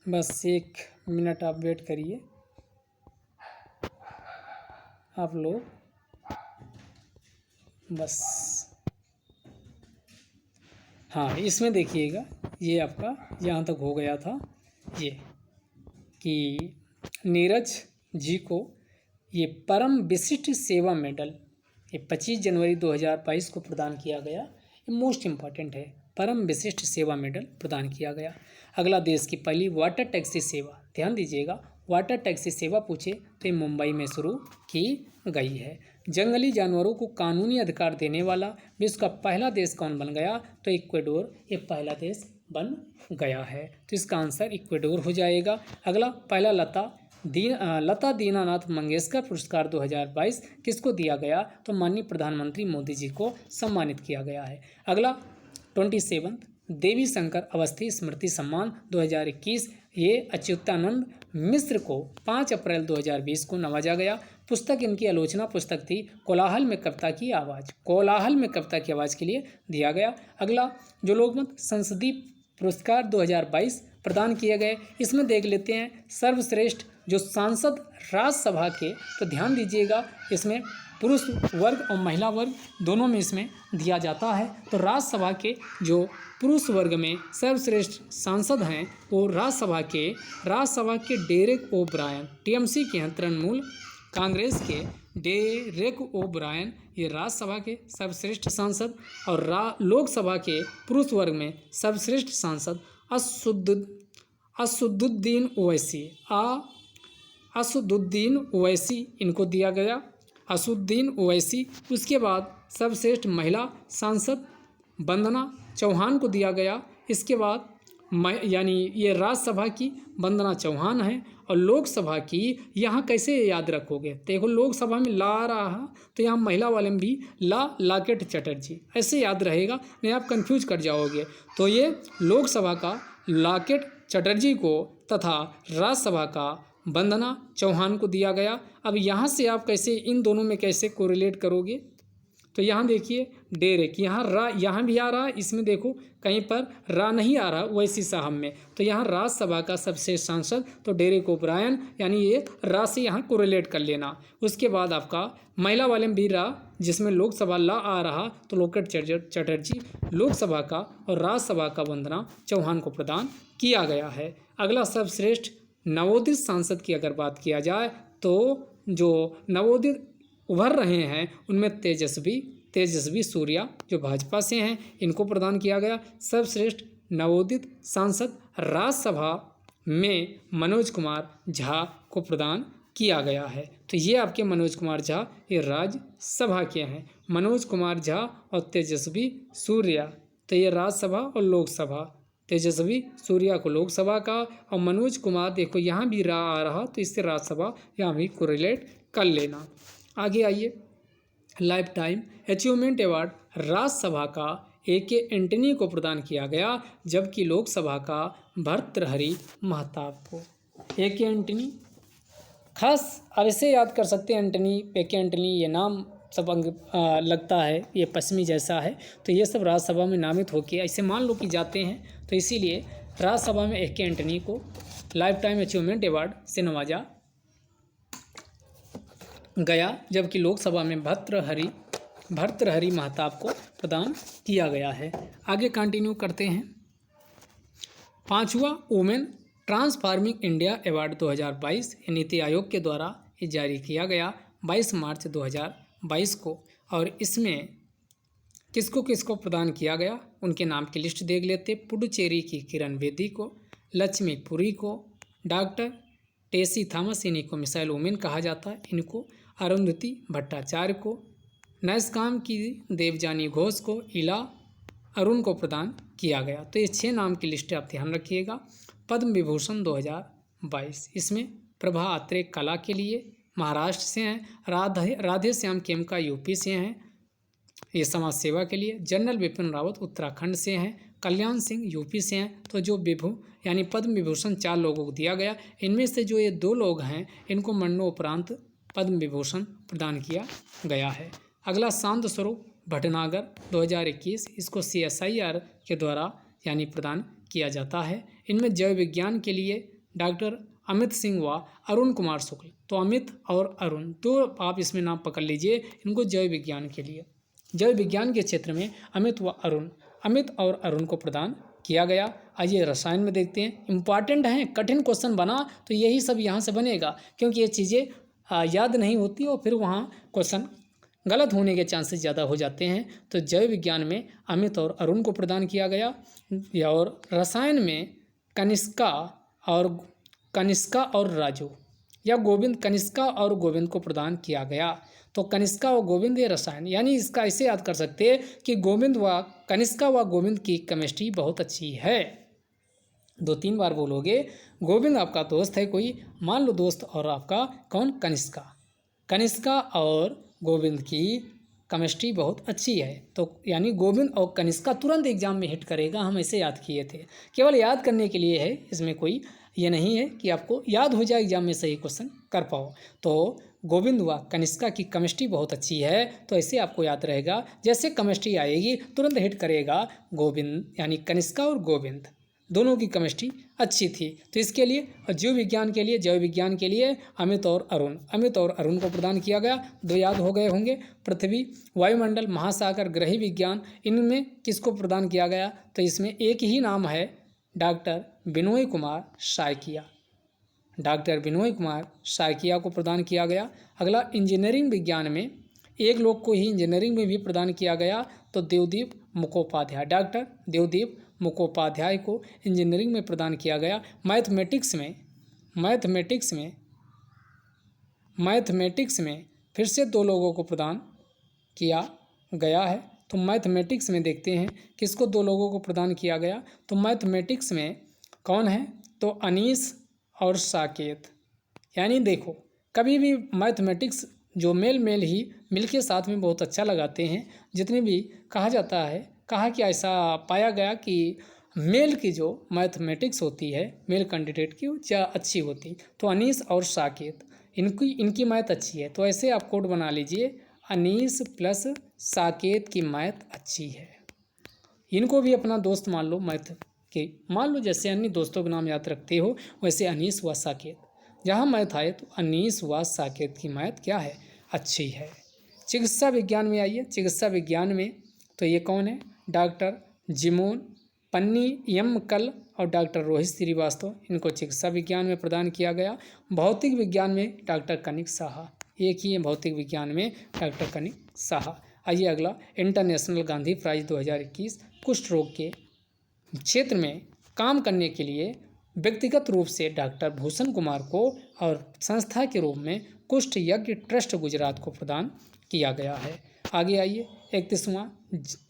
बस 1 मिनट आप वेट करिए आप लोग, बस। हाँ, इसमें देखिएगा, ये आपका यहाँ तक हो गया था, ये कि नीरज जी को ये परम विशिष्ट सेवा मेडल ये 25 जनवरी 2022 को प्रदान किया गया। ये मोस्ट इम्पॉर्टेंट है, परम विशिष्ट सेवा मेडल प्रदान किया गया। अगला देश की पहली वाटर टैक्सी सेवा, ध्यान दीजिएगा, वाटर टैक्सी सेवा पूछे तो ये मुंबई में शुरू की गई है। जंगली जानवरों को कानूनी अधिकार देने वाला विश्व का पहला देश कौन बन गया, तो इक्वाडोर ये पहला देश बन गया है, तो इसका आंसर इक्वाडोर हो जाएगा। अगला पहला लता दीनानाथ मंगेशकर पुरस्कार 2022 किसको दिया गया, तो माननीय प्रधानमंत्री मोदी जी को सम्मानित किया गया है। अगला 27 देवी शंकर अवस्थी स्मृति सम्मान 2021, ये अच्युतानंद मिश्र को 5 अप्रैल 2020 को नवाजा गया। पुस्तक इनकी आलोचना पुस्तक थी कोलाहल में कविता की आवाज़ के लिए दिया गया। अगला जो लोकमत संसदीय पुरस्कार 2022 प्रदान किए गए, इसमें देख लेते हैं सर्वश्रेष्ठ जो सांसद राज्यसभा के, तो ध्यान दीजिएगा इसमें पुरुष वर्ग और महिला वर्ग दोनों में इसमें दिया जाता है। तो राज्यसभा के जो पुरुष वर्ग में सर्वश्रेष्ठ सांसद हैं वो राज्यसभा के डेरेक ओ ब्रायन, TMC के हैं तृणमूल कांग्रेस के डेरेक ओ ब्रायन, ये राज्यसभा के सर्वश्रेष्ठ सांसद। और लोकसभा के पुरुष वर्ग में सर्वश्रेष्ठ सांसद असुद्दीन ओवैसी इनको दिया गया, असुद्दीन ओवैसी। उसके बाद सर्वश्रेष्ठ महिला सांसद वंदना चौहान को दिया गया। इसके बाद यानी ये राज्यसभा की वंदना चौहान है और लोकसभा की यहाँ कैसे याद रखोगे, देखो लोकसभा में ला आ रहा है तो यहाँ महिला वाले में भी लाकेट चटर्जी ऐसे याद रहेगा, नहीं आप कंफ्यूज कर जाओगे। तो ये लोकसभा का लाकेट चटर्जी को तथा राज्यसभा का वंदना चौहान को दिया गया। अब यहाँ से आप कैसे इन दोनों में कैसे कोरिलेट करोगे, तो यहाँ देखिए डेरेक, यहाँ भी आ रहा है, इसमें देखो कहीं पर रा नहीं आ रहा वैसी साहब में, तो यहाँ राज्यसभा का सबसे सांसद तो डेरेक ओ ब्रायन, यानी ये रा से यहाँ कोरिलेट कर लेना। उसके बाद आपका महिला वाले में भी रा, जिसमें लोकसभा ला आ रहा तो लोकेट चटर्जी लोकसभा का और राज्यसभा का वंदना चौहान को प्रदान किया गया है। अगला सर्वश्रेष्ठ नवोदित सांसद की अगर बात किया जाए तो जो नवोदित उभर रहे हैं उनमें तेजस्वी सूर्या जो भाजपा से हैं इनको प्रदान किया गया। सर्वश्रेष्ठ नवोदित सांसद राज्यसभा में मनोज कुमार झा को प्रदान किया गया है। तो ये आपके मनोज कुमार झा ये राज्यसभा के हैं, मनोज कुमार झा और तेजस्वी सूर्या, तो ये राज्यसभा और लोकसभा, तेजस्वी सूर्या को लोकसभा का और मनोज कुमार देखो यहाँ भी रा आ रहा तो इससे राज्यसभा यहाँ भी कोरिलेट कर लेना। आगे आइए, life time achievement award Rajya Sabha का AK एंटनी को प्रदान किया गया, जबकि लोकसभा का भर्तृहरि महताब को। AK एंटनी खास अब इसे याद कर सकते हैं, एंटनी, पेके एंटनी, ये नाम सब लगता है, ये पश्चिमी जैसा है, तो ये सब राज्यसभा में नामित होकर ऐसे मान लो कि जाते हैं, तो इसीलिए राज्यसभा में ए के एंटनी को लाइफ टाइम अचीवमेंट अवार्ड से नवाजा गया, जबकि लोकसभा में भर्तृहरि महताब को प्रदान किया गया है। आगे कंटिन्यू करते हैं। 5वां women transforming India award 2022 NITI Aayog के द्वारा जारी किया गया 22 मार्च 2022 को, और इसमें किसको किसको प्रदान किया गया उनके नाम की लिस्ट देख लेते। पुडुचेरी की किरण बेदी को, लक्ष्मी पुरी को, डॉक्टर टेसी थॉमस, इन्हीं को मिसाइल वुमेन कहा जाता है, इनको, अरुंधति भट्टाचार्य को, नैसकॉम की देवजानी घोष को, इला अरुण को प्रदान किया गया। तो ये 6 नाम की लिस्ट आप ध्यान रखिएगा। पद्म विभूषण 2022, इसमें प्रभा अत्रे कला के लिए महाराष्ट्र से हैं, राधे श्याम केमका यूपी से हैं, ये समाज सेवा के लिए। जनरल बिपिन रावत उत्तराखंड से हैं, कल्याण सिंह यूपी से हैं। तो जो यानी पद्म विभूषण 4 लोगों को दिया गया, इनमें से जो ये 2 लोग हैं इनको मरणोपरांत पद्म विभूषण प्रदान किया गया है। अगला शांत स्वरूप भटनागर 2021, इसको CSIR के द्वारा यानी प्रदान किया जाता है। इनमें जैव विज्ञान के लिए डॉक्टर अमित सिंह व अरुण कुमार शुक्ल, तो अमित और अरुण तो आप इसमें नाम पकड़ लीजिए, इनको जैव विज्ञान के लिए, जैव विज्ञान के क्षेत्र में अमित और अरुण को प्रदान किया गया। आइए रसायन में देखते हैं, इम्पॉर्टेंट हैं, कठिन क्वेश्चन बना तो यही सब यहाँ से बनेगा, क्योंकि ये चीज़ें याद नहीं होती और फिर वहाँ क्वेश्चन गलत होने के चांसेस ज़्यादा हो जाते हैं। तो जैव विज्ञान में अमित और अरुण को प्रदान किया गया, और रसायन में कनिष्का और राजू या गोविंद, कनिष्का और गोविंद को प्रदान किया गया। तो कनिष्का और गोविंद ये रसायन, यानी इसका ऐसे याद कर सकते हैं कि कनिष्का व गोविंद की केमिस्ट्री बहुत अच्छी है। 2-3 बार बोलोगे। गोविंद आपका दोस्त है कोई, मान लो दोस्त, और आपका कौन, कनिष्का और गोविंद की केमिस्ट्री बहुत अच्छी है। तो यानी गोविंद और कनिष्का तुरंत एग्जाम में हिट करेगा, हम ऐसे याद किए थे, केवल याद करने के लिए है, इसमें कोई ये नहीं है कि आपको याद हो जाए एग्जाम में सही क्वेश्चन कर पाओ। तो गोविंद व कनिष्का की केमिस्ट्री बहुत अच्छी है, तो ऐसे आपको याद रहेगा, जैसे केमिस्ट्री आएगी तुरंत हिट करेगा गोविंद, यानी कनिष्का और गोविंद दोनों की केमिस्ट्री अच्छी थी। तो इसके लिए जैव विज्ञान के लिए अमित और अरुण को प्रदान किया गया। 2 याद हो गए होंगे। पृथ्वी, वायुमंडल, महासागर, ग्रही विज्ञान, इनमें किसको प्रदान किया गया, तो इसमें एक ही नाम है, डॉक्टर बिनोय कुमार सायकिया को प्रदान किया गया। अगला इंजीनियरिंग विज्ञान में एक लोग को ही इंजीनियरिंग में भी प्रदान किया गया, तो देवदीप मुखोपाध्याय, डॉक्टर देवदीप मुखोपाध्याय को इंजीनियरिंग में प्रदान किया गया। मैथमेटिक्स में फिर से 2 लोगों को प्रदान किया गया है। तो मैथमेटिक्स में देखते हैं किसको 2 लोगों को प्रदान किया गया। तो मैथमेटिक्स में कौन है, तो अनीस और साकेत। यानी देखो, कभी भी मैथमेटिक्स जो मेल ही मिल के साथ में बहुत अच्छा लगाते हैं। जितने भी कहा कि ऐसा पाया गया कि मेल की जो मैथमेटिक्स होती है, मेल कैंडिडेट की वो ज़्यादा अच्छी होती। तो अनीस और साकेत, इनकी मैथ अच्छी है, तो ऐसे आप कोड बना लीजिए, अनीस प्लस साकेत की मैथ अच्छी है। इनको भी अपना दोस्त मान लो, मैथ के मान लो, जैसे अन्य दोस्तों के नाम याद रखते हो वैसे अनीस व साकेत, जहाँ मैथ आए तो अनीस व साकेत की मैथ क्या है, अच्छी है। चिकित्सा विज्ञान में आइए, चिकित्सा विज्ञान में तो ये कौन है, डॉक्टर जिमोन पन्नीयमकल और डॉक्टर रोहित श्रीवास्तव, इनको चिकित्सा विज्ञान में प्रदान किया गया। भौतिक विज्ञान में डॉक्टर कनिक साहा, एक ही है भौतिक विज्ञान में, डॉक्टर कनिक साहा। आइए अगला, इंटरनेशनल गांधी प्राइज 2021, कुष्ठ रोग के क्षेत्र में काम करने के लिए व्यक्तिगत रूप से डॉक्टर भूषण कुमार को और संस्था के रूप में कुष्ठ यज्ञ ट्रस्ट गुजरात को प्रदान किया गया है। आगे आइए, 31वां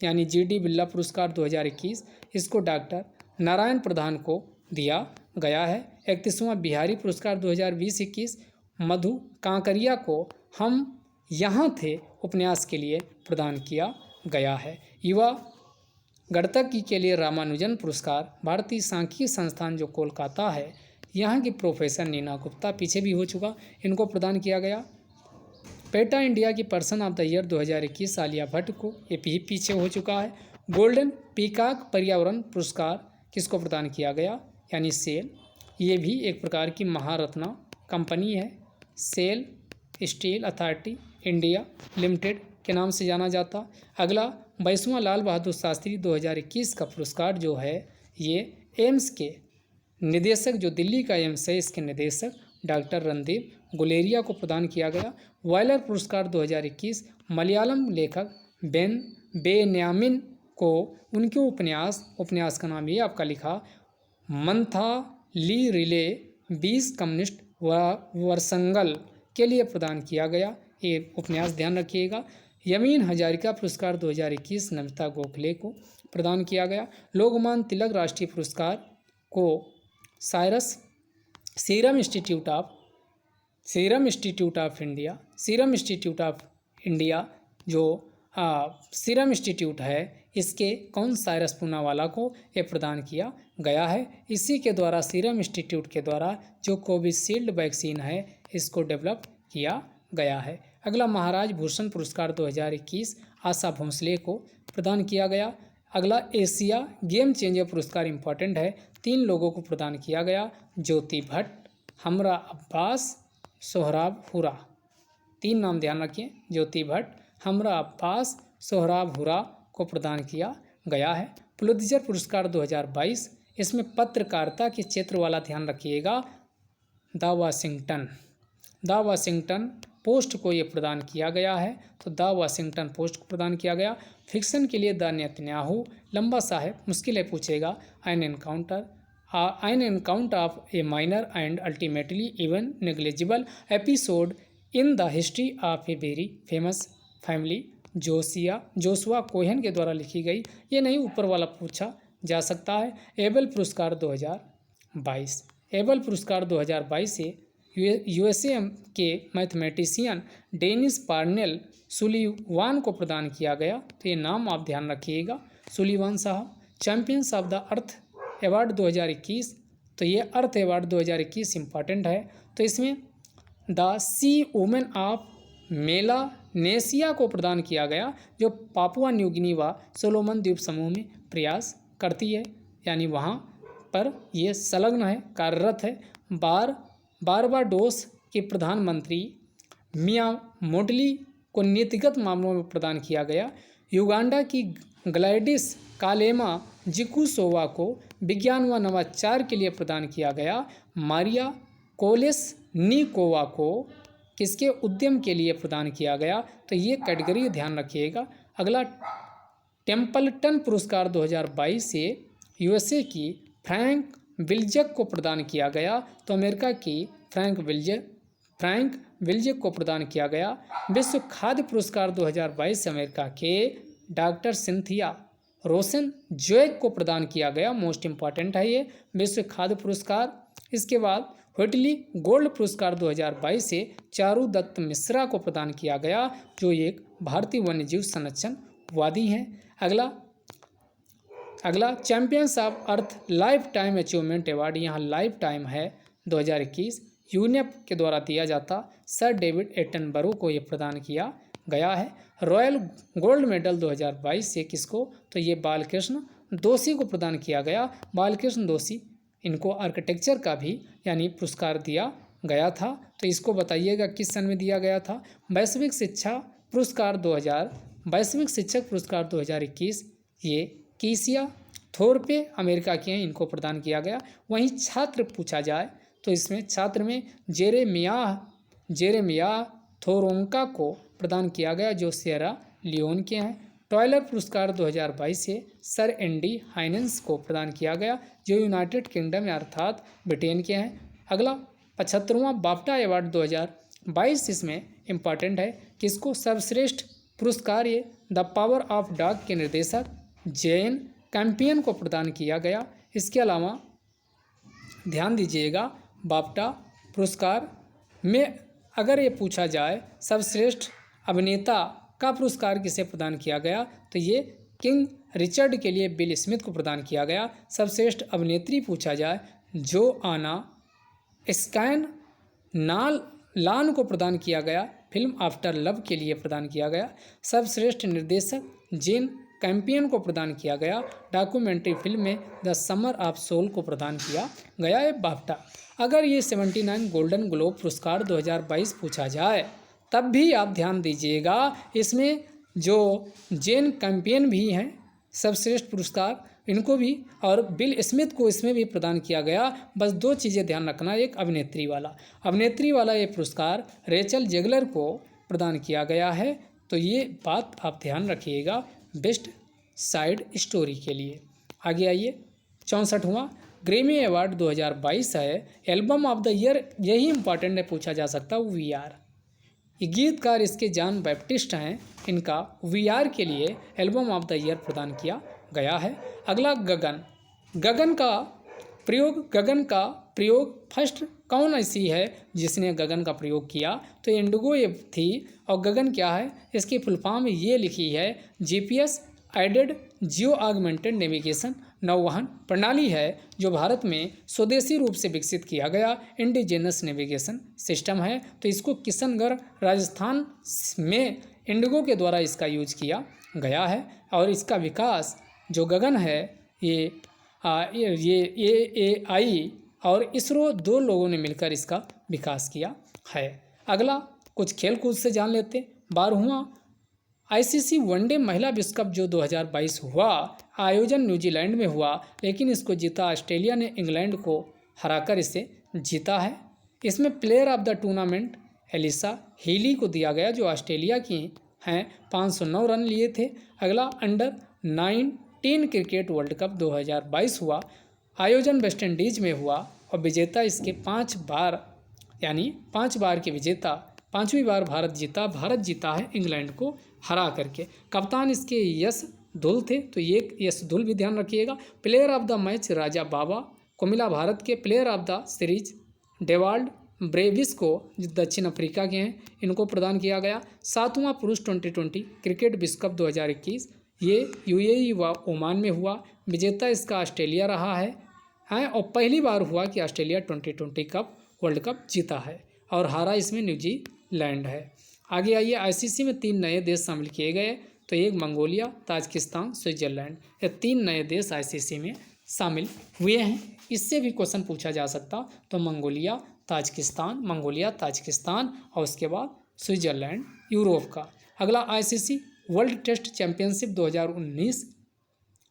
यानी GD बिरला पुरस्कार 2021, इसको डॉक्टर नारायण प्रधान को दिया गया है। 31वां बिहारी पुरस्कार 2020-21 मधु कांकरिया को हम यहाँ थे उपन्यास के लिए प्रदान किया गया है। युवा गणितज्ञ के लिए रामानुजन पुरस्कार भारतीय सांख्यिकी संस्थान जो कोलकाता है, यहाँ की प्रोफेसर नीना गुप्ता, पीछे भी हो चुका, इनको प्रदान किया गया। पेटा इंडिया की person of the year 2021 Alia Bhatt को, ये भी पीछे हो चुका है। गोल्डन पीकॉक पर्यावरण पुरस्कार किसको प्रदान किया गया, यानी सेल, ये भी एक प्रकार की महारत्ना कंपनी है। SAIL steel authority India limited के नाम से जाना जाता। अगला 22वां लाल बहादुर शास्त्री 2021 का पुरस्कार जो है ये एम्स के निदेशक, जो दिल्ली का एम्स है, इसके निदेशक डॉक्टर रणदीप गुलेरिया को प्रदान किया गया। वायलर पुरस्कार 2021 मलयालम लेखक बेन्यामिन को उनके उपन्यास का नाम ये आपका लिखा मंथा ली रिले 20 कम्युनिस्ट वर्संगल के लिए प्रदान किया गया। ये उपन्यास ध्यान रखिएगा। यमीन हजारिका पुरस्कार 2021 नमिता गोखले को प्रदान किया गया। लोकमान्य तिलक राष्ट्रीय पुरस्कार को सीरम इंस्टीट्यूट ऑफ इंडिया जो सीरम इंस्टीट्यूट है, इसके कौन साइरस पूनावाला को ये प्रदान किया गया है। इसी के द्वारा, सीरम इंस्टीट्यूट के द्वारा जो कोविशील्ड वैक्सीन है, इसको डेवलप किया गया है। अगला महाराज भूषण पुरस्कार 2021 आशा भोंसले को प्रदान किया गया। अगला एशिया गेम चेंजर पुरस्कार इंपॉर्टेंट है, 3 लोगों को प्रदान किया गया, ज्योति भट्ट, हमरा अब्बास, सोहराब हुरा। 3 नाम ध्यान रखिए, ज्योति भट्ट, हमरा अब्बास, सोहराब हुरा को प्रदान किया गया है। पुलित्जर पुरस्कार 2022, इसमें पत्रकारिता के क्षेत्र वाला ध्यान रखिएगा, द वाशिंगटन पोस्ट को ये प्रदान किया गया है, तो द वाशिंगटन पोस्ट को प्रदान किया गया। फिक्शन के लिए द नेतन्याहू, लंबा सा है, मुश्किल है पूछेगा, N encounter of A minor and ultimately even negligible episode in the history of a very famous family, Joshua Cohen के द्वारा लिखी गई। ये नहीं, ऊपर वाला पूछा जा सकता है। एबल पुरस्कार 2022, एबल पुरस्कार 2022 से यूएसए के मैथमेटिशियन डेनिस पार्नेल सुलीवान को प्रदान किया गया, तो ये नाम आप ध्यान रखिएगा, सुलीवान साहब। Champions of the earth award 2021, तो ये अर्थ अवार्ड 2021 इम्पॉर्टेंट है, तो इसमें the sea women of Melanesia को प्रदान किया गया, जो पापुआ न्यू गिनी व सोलोमन द्वीप समूह में प्रयास करती है, यानी वहाँ पर ये संलग्न है, कार्यरत है। बारबाडोस के प्रधानमंत्री मिया मोडली को नीतिगत मामलों में प्रदान किया गया। युगांडा की ग्लैडिस कालेमा जिकुसोवा को विज्ञान व नवाचार के लिए प्रदान किया गया। मारिया कोलेस्निकोवा को किसके उद्यम के लिए प्रदान किया गया, तो ये कैटेगरी ध्यान रखिएगा। अगला टेम्पल्टन पुरस्कार 2022 से यूएसए की फ्रैंक विल्जक को प्रदान किया गया, तो अमेरिका की फ्रैंक विल्जक को प्रदान किया गया। विश्व खाद्य पुरस्कार 2022 से अमेरिका के डॉक्टर सिंथिया रोशन जोएक को प्रदान किया गया, मोस्ट इम्पॉर्टेंट है ये विश्व खाद्य पुरस्कार। इसके बाद व्हिटली गोल्ड पुरस्कार 2022 से चारू दत्त मिश्रा को प्रदान किया गया, जो एक भारतीय वन्यजीव संरक्षणवादी हैं। अगला champions of earth life time achievement award, यहाँ लाइफ टाइम है 2021, यूनेप के द्वारा दिया जाता सर डेविड एटनबरो को ये प्रदान किया गया है। रॉयल गोल्ड मेडल 2022 से किसको, तो ये बालकृष्ण दोषी को प्रदान किया गया। बालकृष्ण दोषी, इनको आर्किटेक्चर का भी यानी पुरस्कार दिया गया था, तो इसको बताइएगा किस सन में दिया गया था। वैश्विक शिक्षक पुरस्कार 2021 ये कीसिया थोरपे अमेरिका के हैं, इनको प्रदान किया गया। वहीं छात्र पूछा जाए तो इसमें छात्र में जेरेमिया थोरोंका को प्रदान किया गया, जो सियरा लियोन के हैं। टॉयलर पुरस्कार 2022 से सर एंडी हाइनेंस को प्रदान किया गया, जो यूनाइटेड किंगडम अर्थात ब्रिटेन के हैं। अगला 75वां बाफ्टा अवार्ड 2022 इसमें इम्पॉर्टेंट है, किसको, सर्वश्रेष्ठ पुरस्कार ये द पावर ऑफ डॉग के निर्देशक जेन कैंपियन को प्रदान किया गया। इसके अलावा ध्यान दीजिएगा, बाफ्टा पुरस्कार में अगर ये पूछा जाए सर्वश्रेष्ठ अभिनेता का पुरस्कार किसे प्रदान किया गया, तो ये किंग रिचर्ड के लिए बिल स्मिथ को प्रदान किया गया। सर्वश्रेष्ठ अभिनेत्री पूछा जाए जो आना स्कैन नाल लान को प्रदान किया गया। फिल्म आफ्टर लव के लिए प्रदान किया गया। सर्वश्रेष्ठ निर्देशक जेन कैंपियन को प्रदान किया गया। डॉक्यूमेंट्री फिल्म में द समर ऑफ सोल को प्रदान किया गया है बाफ्टा। अगर ये 79 गोल्डन ग्लोब पुरस्कार 2022 पूछा जाए तब भी आप ध्यान दीजिएगा, इसमें जो जेन कैंपियन भी हैं सर्वश्रेष्ठ पुरस्कार, इनको भी, और बिल स्मिथ को इसमें भी प्रदान किया गया। बस दो चीज़ें ध्यान रखना, एक अभिनेत्री वाला ये पुरस्कार रेचल जेगलर को प्रदान किया गया है, तो ये बात आप ध्यान रखिएगा बेस्ट साइड स्टोरी के लिए। आगे आइए, 64वां ग्रैमी अवार्ड 2022 है। एल्बम ऑफ द ईयर, यही इंपॉर्टेंट है, पूछा जा सकता है VR। ये गीतकार इसके जॉन बैप्टिस्ट हैं, इनका VR के लिए एल्बम ऑफ द ईयर प्रदान किया गया है। अगला गगन का प्रयोग फर्स्ट कौन ऐसी है जिसने गगन का प्रयोग किया, तो इंडिगो ये थी। और गगन क्या है, इसकी फुल फॉर्म ये लिखी है GPS added geo augmented navigation नौवहन प्रणाली है, जो भारत में स्वदेशी रूप से विकसित किया गया इंडिजिनस नेविगेशन सिस्टम है। तो इसको किशनगढ़ राजस्थान में इंडिगो के द्वारा इसका यूज किया गया है। और इसका विकास जो गगन है ये AI और इसरो दो लोगों ने मिलकर इसका विकास किया है। अगला कुछ खेल कूद से जान लेते। 12वां ICC वनडे महिला विश्व कप जो 2022 हुआ, आयोजन न्यूजीलैंड में हुआ, लेकिन इसको जीता ऑस्ट्रेलिया ने, इंग्लैंड को हराकर इसे जीता है। इसमें player of the tournament Alyssa Healy को दिया गया, जो ऑस्ट्रेलिया की हैं, 509 रन लिए थे। अगला अंडर 19 क्रिकेट वर्ल्ड कप 2022 हुआ, आयोजन वेस्ट इंडीज में हुआ और विजेता इसके 5 बार, यानी 5 बार के विजेता, 5वीं बार भारत जीता है इंग्लैंड को हरा करके। कप्तान इसके यश धुल थे, तो ये यश धुल भी ध्यान रखिएगा। प्लेयर ऑफ द मैच राजा बाबा को मिला। भारत के player of the series Dewald Brevis को, जो दक्षिण अफ्रीका के हैं, इनको प्रदान किया गया। 7वां पुरुष 2020 क्रिकेट विश्व कप 2021 ये UAE व ओमान में हुआ, विजेता इसका ऑस्ट्रेलिया रहा है और पहली बार हुआ कि ऑस्ट्रेलिया 2020 वर्ल्ड कप जीता है और हारा इसमें न्यूजीलैंड है। आगे आइए, ICC में 3 नए देश शामिल किए गए, तो एक मंगोलिया, ताजिकिस्तान, स्विट्जरलैंड, ये 3 नए देश ICC में शामिल हुए हैं। इससे भी क्वेश्चन पूछा जा सकता, तो मंगोलिया ताजिकिस्तान और उसके बाद स्विट्जरलैंड यूरोप का। अगला ICC वर्ल्ड टेस्ट चैंपियनशिप 2019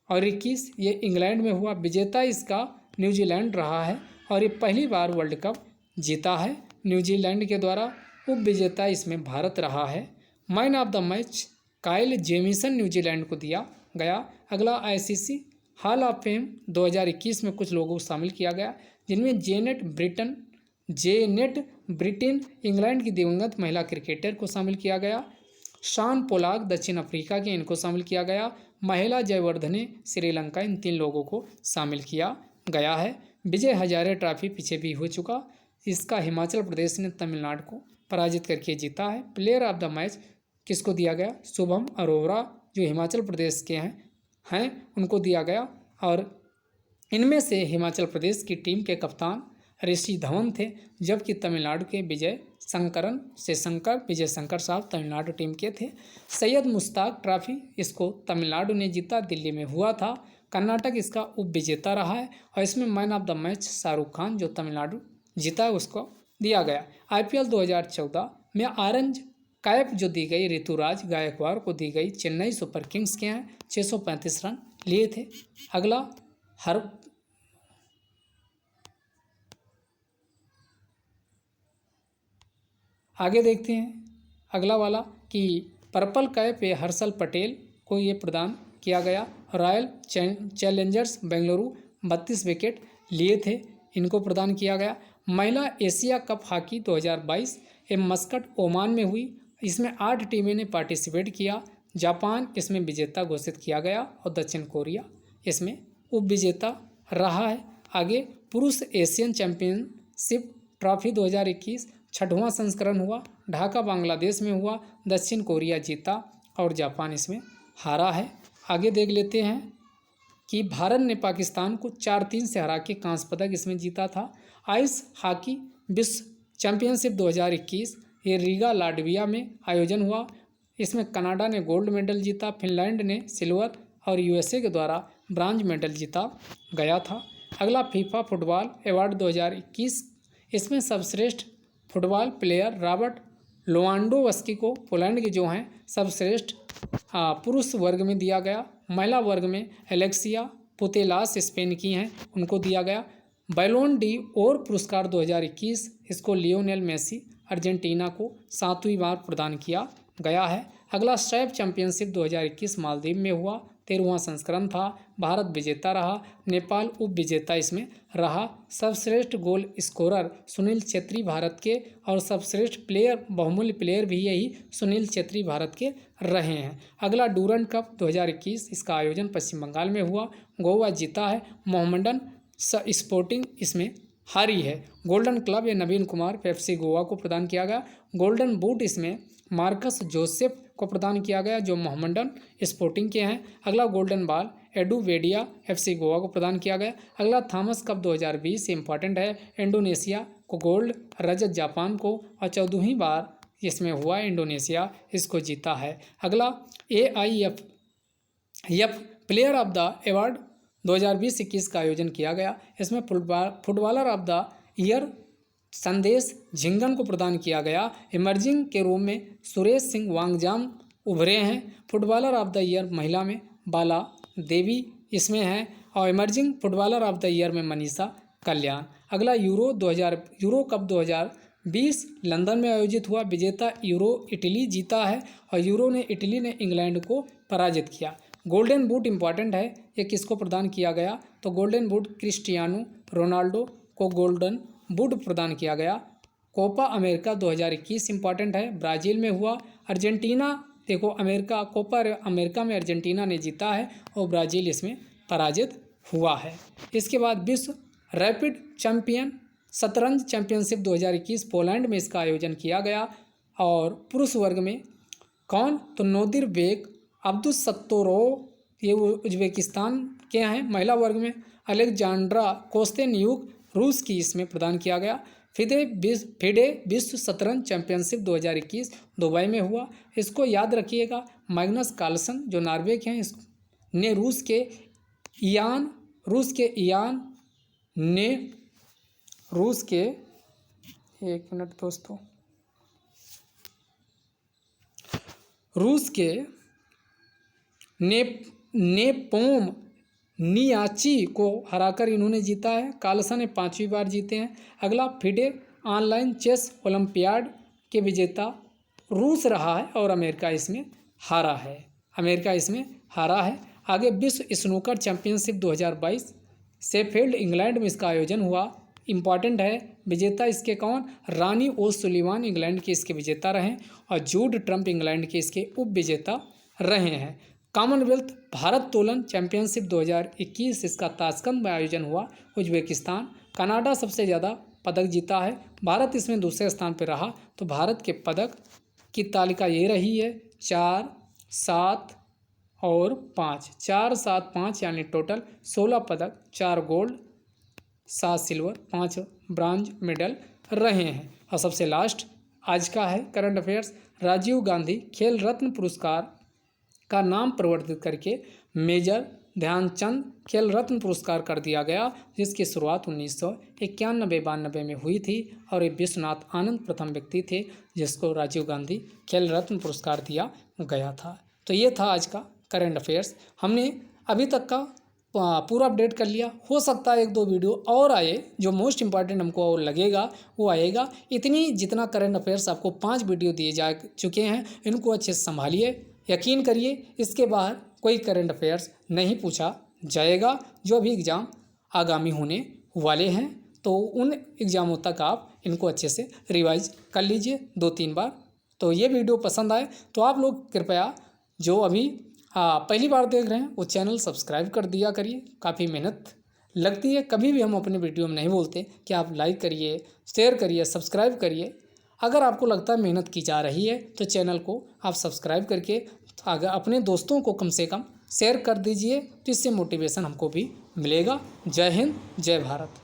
और 21 ये इंग्लैंड में हुआ, विजेता इसका न्यूजीलैंड रहा है और ये पहली बार वर्ल्ड कप जीता है न्यूजीलैंड के द्वारा। उप विजेता इसमें भारत रहा है। Man of the match Kyle Jameson New Zealand को दिया गया। अगला ICC हॉल ऑफ फेम 2021 में कुछ लोगों को शामिल किया गया, जिनमें जेनेट ब्रिटेन इंग्लैंड की दिवंगत महिला क्रिकेटर को शामिल किया गया। शान पोलाक दक्षिण अफ्रीका के, इनको शामिल किया गया। महिला जयवर्धने श्रीलंका, इन 3 लोगों को शामिल किया गया है। विजय हजारे ट्रॉफी पीछे भी हो चुका, इसका हिमाचल प्रदेश ने तमिलनाडु को पराजित करके जीता है। प्लेयर ऑफ द मैच किसको दिया गया, शुभम अरोरा जो हिमाचल प्रदेश के हैं उनको दिया गया। और इनमें से हिमाचल प्रदेश की टीम के कप्तान ऋषि धवन थे, जबकि तमिलनाडु के विजय शंकर साहब तमिलनाडु टीम के थे। सैयद मुश्ताक ट्रॉफी इसको तमिलनाडु ने जीता, दिल्ली में हुआ था। कर्नाटक इसका उप विजेता रहा है और इसमें man of the match Shahrukh Khan जो तमिलनाडु जीता है उसको दिया गया। IPL 2014 में ऑरेंज कैप जो दी गई ऋतुराज गायकवाड़ को दी गई, चेन्नई सुपर किंग्स के हैं, 635 रन लिए थे। अगला आगे देखते हैं अगला वाला कि पर्पल कैप ये हर्षल पटेल को ये प्रदान किया गया। रॉयल चैलेंजर्स बेंगलुरु 32 विकेट लिए थे, इनको प्रदान किया गया। महिला एशिया कप हॉकी 2022 ये मस्कट ओमान में हुई, इसमें 8 टीमें ने पार्टिसिपेट किया। जापान इसमें विजेता घोषित किया गया और दक्षिण कोरिया इसमें उप विजेता रहा है। आगे पुरुष एशियन चैंपियनशिप ट्रॉफी 2021 6वां संस्करण हुआ, ढाका बांग्लादेश में हुआ, दक्षिण कोरिया जीता और जापान इसमें हारा है। आगे देख लेते हैं कि भारत ने पाकिस्तान को 4-3 से हरा के कांस्य पदक इसमें जीता था। आइस हॉकी विश्व चैंपियनशिप 2021 ये रीगा लाटविया में आयोजन हुआ। इसमें कनाडा ने गोल्ड मेडल जीता, फिनलैंड ने सिल्वर और यूएसए के द्वारा ब्रांज मेडल जीता गया था। अगला फीफा फुटबॉल अवार्ड 2021, इसमें सर्वश्रेष्ठ फुटबॉल प्लेयर रॉबर्ट लेवांडोव्स्की को पोलैंड के जो हैं सर्वश्रेष्ठ पुरुष वर्ग में दिया गया। महिला वर्ग में एलेक्सिया पुतेलास स्पेन की हैं, उनको दिया गया। बैलोन डी ओर पुरस्कार 2021 इसको लियोनेल मेसी अर्जेंटीना को 7वीं बार प्रदान किया गया है। अगला सैफ चैंपियनशिप 2021 मालदीव में हुआ, 13वां संस्करण था। भारत विजेता रहा, नेपाल उप विजेता इसमें रहा। सर्वश्रेष्ठ गोल स्कोरर सुनील छेत्री भारत के, और सर्वश्रेष्ठ प्लेयर बहुमूल्य प्लेयर भी यही सुनील छेत्री भारत के रहे हैं। अगला डूरंड कप 2021 इसका आयोजन पश्चिम बंगाल में हुआ, गोवा जीता है। मोहम्मडन स्पोर्टिंग इसमें हारी है। गोल्डन क्लब या नवीन कुमार पेप्सी गोवा को प्रदान किया गया। गोल्डन बूट इसमें मार्कस जोसेफ को प्रदान किया गया जो मोहम्मडन स्पोर्टिंग के हैं। अगला golden ball Edu Bedia FC Goa को प्रदान किया गया। अगला थॉमस कप 2020 इंपॉर्टेंट है, इंडोनेशिया को गोल्ड, रजत जापान को, और 14वीं बार इसमें हुआ इंडोनेशिया इसको जीता है। अगला AIF player of the award 2020-21 का आयोजन किया गया। इसमें फुटबॉलर ऑफ द ईयर संदेश झिंगन को प्रदान किया गया। इमर्जिंग के रूप में सुरेश सिंह वांगजाम उभरे हैं। फुटबॉलर ऑफ द ईयर महिला में बाला देवी इसमें है, और emerging footballer of the year में मनीषा कल्याण। अगला यूरो कप 2020 लंदन में आयोजित हुआ। विजेता यूरो इटली जीता है, और इटली ने इंग्लैंड को पराजित किया। गोल्डन बूट इंपॉर्टेंट है, ये किसको प्रदान किया गया, तो गोल्डन बूट क्रिस्टियानो रोनाल्डो को गोल्डन बूट प्रदान किया गया। कोपा अमेरिका 2021 इंपॉर्टेंट है, ब्राज़ील में हुआ। अर्जेंटीना देखो कोपा अमेरिका में अर्जेंटीना ने जीता है, और ब्राज़ील इसमें पराजित हुआ है। इसके बाद विश्व रैपिड शतरंज चैंपियनशिप 2021 पोलैंड में इसका आयोजन किया गया। और पुरुष वर्ग में कौन, तो नोदिर बेग अब्दुसत्तोरोव ये उज्बेकिस्तान के हैं। महिला वर्ग में अलेक्जेंड्रा कोस्तेन्युक रूस की इसमें प्रदान किया गया। फिडे विश्व शतरंज चैंपियनशिप 2021 दुबई में हुआ। इसको याद रखिएगा, मैग्नस कार्लसन जो नॉर्वे के हैं ने रूस के एक मिनट दोस्तों, रूस के नेपोम नियाची को हराकर इन्होंने जीता है। कार्लसन ने 5वीं बार जीते हैं। अगला फिडे ऑनलाइन चेस ओलंपियाड के विजेता रूस रहा है, और अमेरिका इसमें हारा है। आगे विश्व स्नूकर चैंपियनशिप 2022 शेफील्ड इंग्लैंड में इसका आयोजन हुआ। इम्पॉर्टेंट है, विजेता इसके कौन, रानी ओसुलिवान इंग्लैंड के इसके विजेता रहे, और जूड ट्रम्प इंग्लैंड के इसके उप विजेता रहे हैं। कॉमनवेल्थ भारोत्तोलन चैंपियनशिप 2021 इसका ताशकंद में आयोजन हुआ, उज्बेकिस्तान। कनाडा सबसे ज़्यादा पदक जीता है, भारत इसमें दूसरे स्थान पर रहा। तो भारत के पदक की तालिका ये रही है 4, 7 और 5, 4, 7, 5 यानी टोटल 16 पदक, 4 गोल्ड, 7 सिल्वर, 5 ब्रॉन्ज मेडल रहे हैं। और सबसे लास्ट आज का है करंट अफेयर्स। राजीव गांधी खेल रत्न पुरस्कार का नाम परिवर्तित करके मेजर ध्यानचंद खेल रत्न पुरस्कार कर दिया गया, जिसकी शुरुआत 1991-92 में हुई थी, और ये विश्वनाथ आनंद प्रथम व्यक्ति थे जिसको राजीव गांधी खेल रत्न पुरस्कार दिया गया था। तो ये था आज का करंट अफेयर्स। हमने अभी तक का पूरा अपडेट कर लिया। हो सकता है 1-2 वीडियो और आए जो मोस्ट इम्पॉर्टेंट हमको और लगेगा वो आएगा। जितना करंट अफेयर्स आपको 5 वीडियो दिए जा चुके हैं, इनको अच्छे से संभालिए। यकीन करिए इसके बाहर कोई करंट अफेयर्स नहीं पूछा जाएगा। जो भी एग्ज़ाम आगामी होने वाले हैं, तो उन एग्ज़ामों तक आप इनको अच्छे से रिवाइज कर लीजिए 2-3 बार। तो ये वीडियो पसंद आए तो आप लोग कृपया जो अभी पहली बार देख रहे हैं वो चैनल सब्सक्राइब कर दिया करिए। काफ़ी मेहनत लगती है, कभी भी हम अपने वीडियो में नहीं बोलते कि आप लाइक करिए, शेयर करिए, सब्सक्राइब करिए। अगर आपको लगता है मेहनत की जा रही है तो चैनल को आप सब्सक्राइब करके अगर अपने दोस्तों को कम से कम शेयर कर दीजिए, तो इससे मोटिवेशन हमको भी मिलेगा। जय हिंद, जय भारत।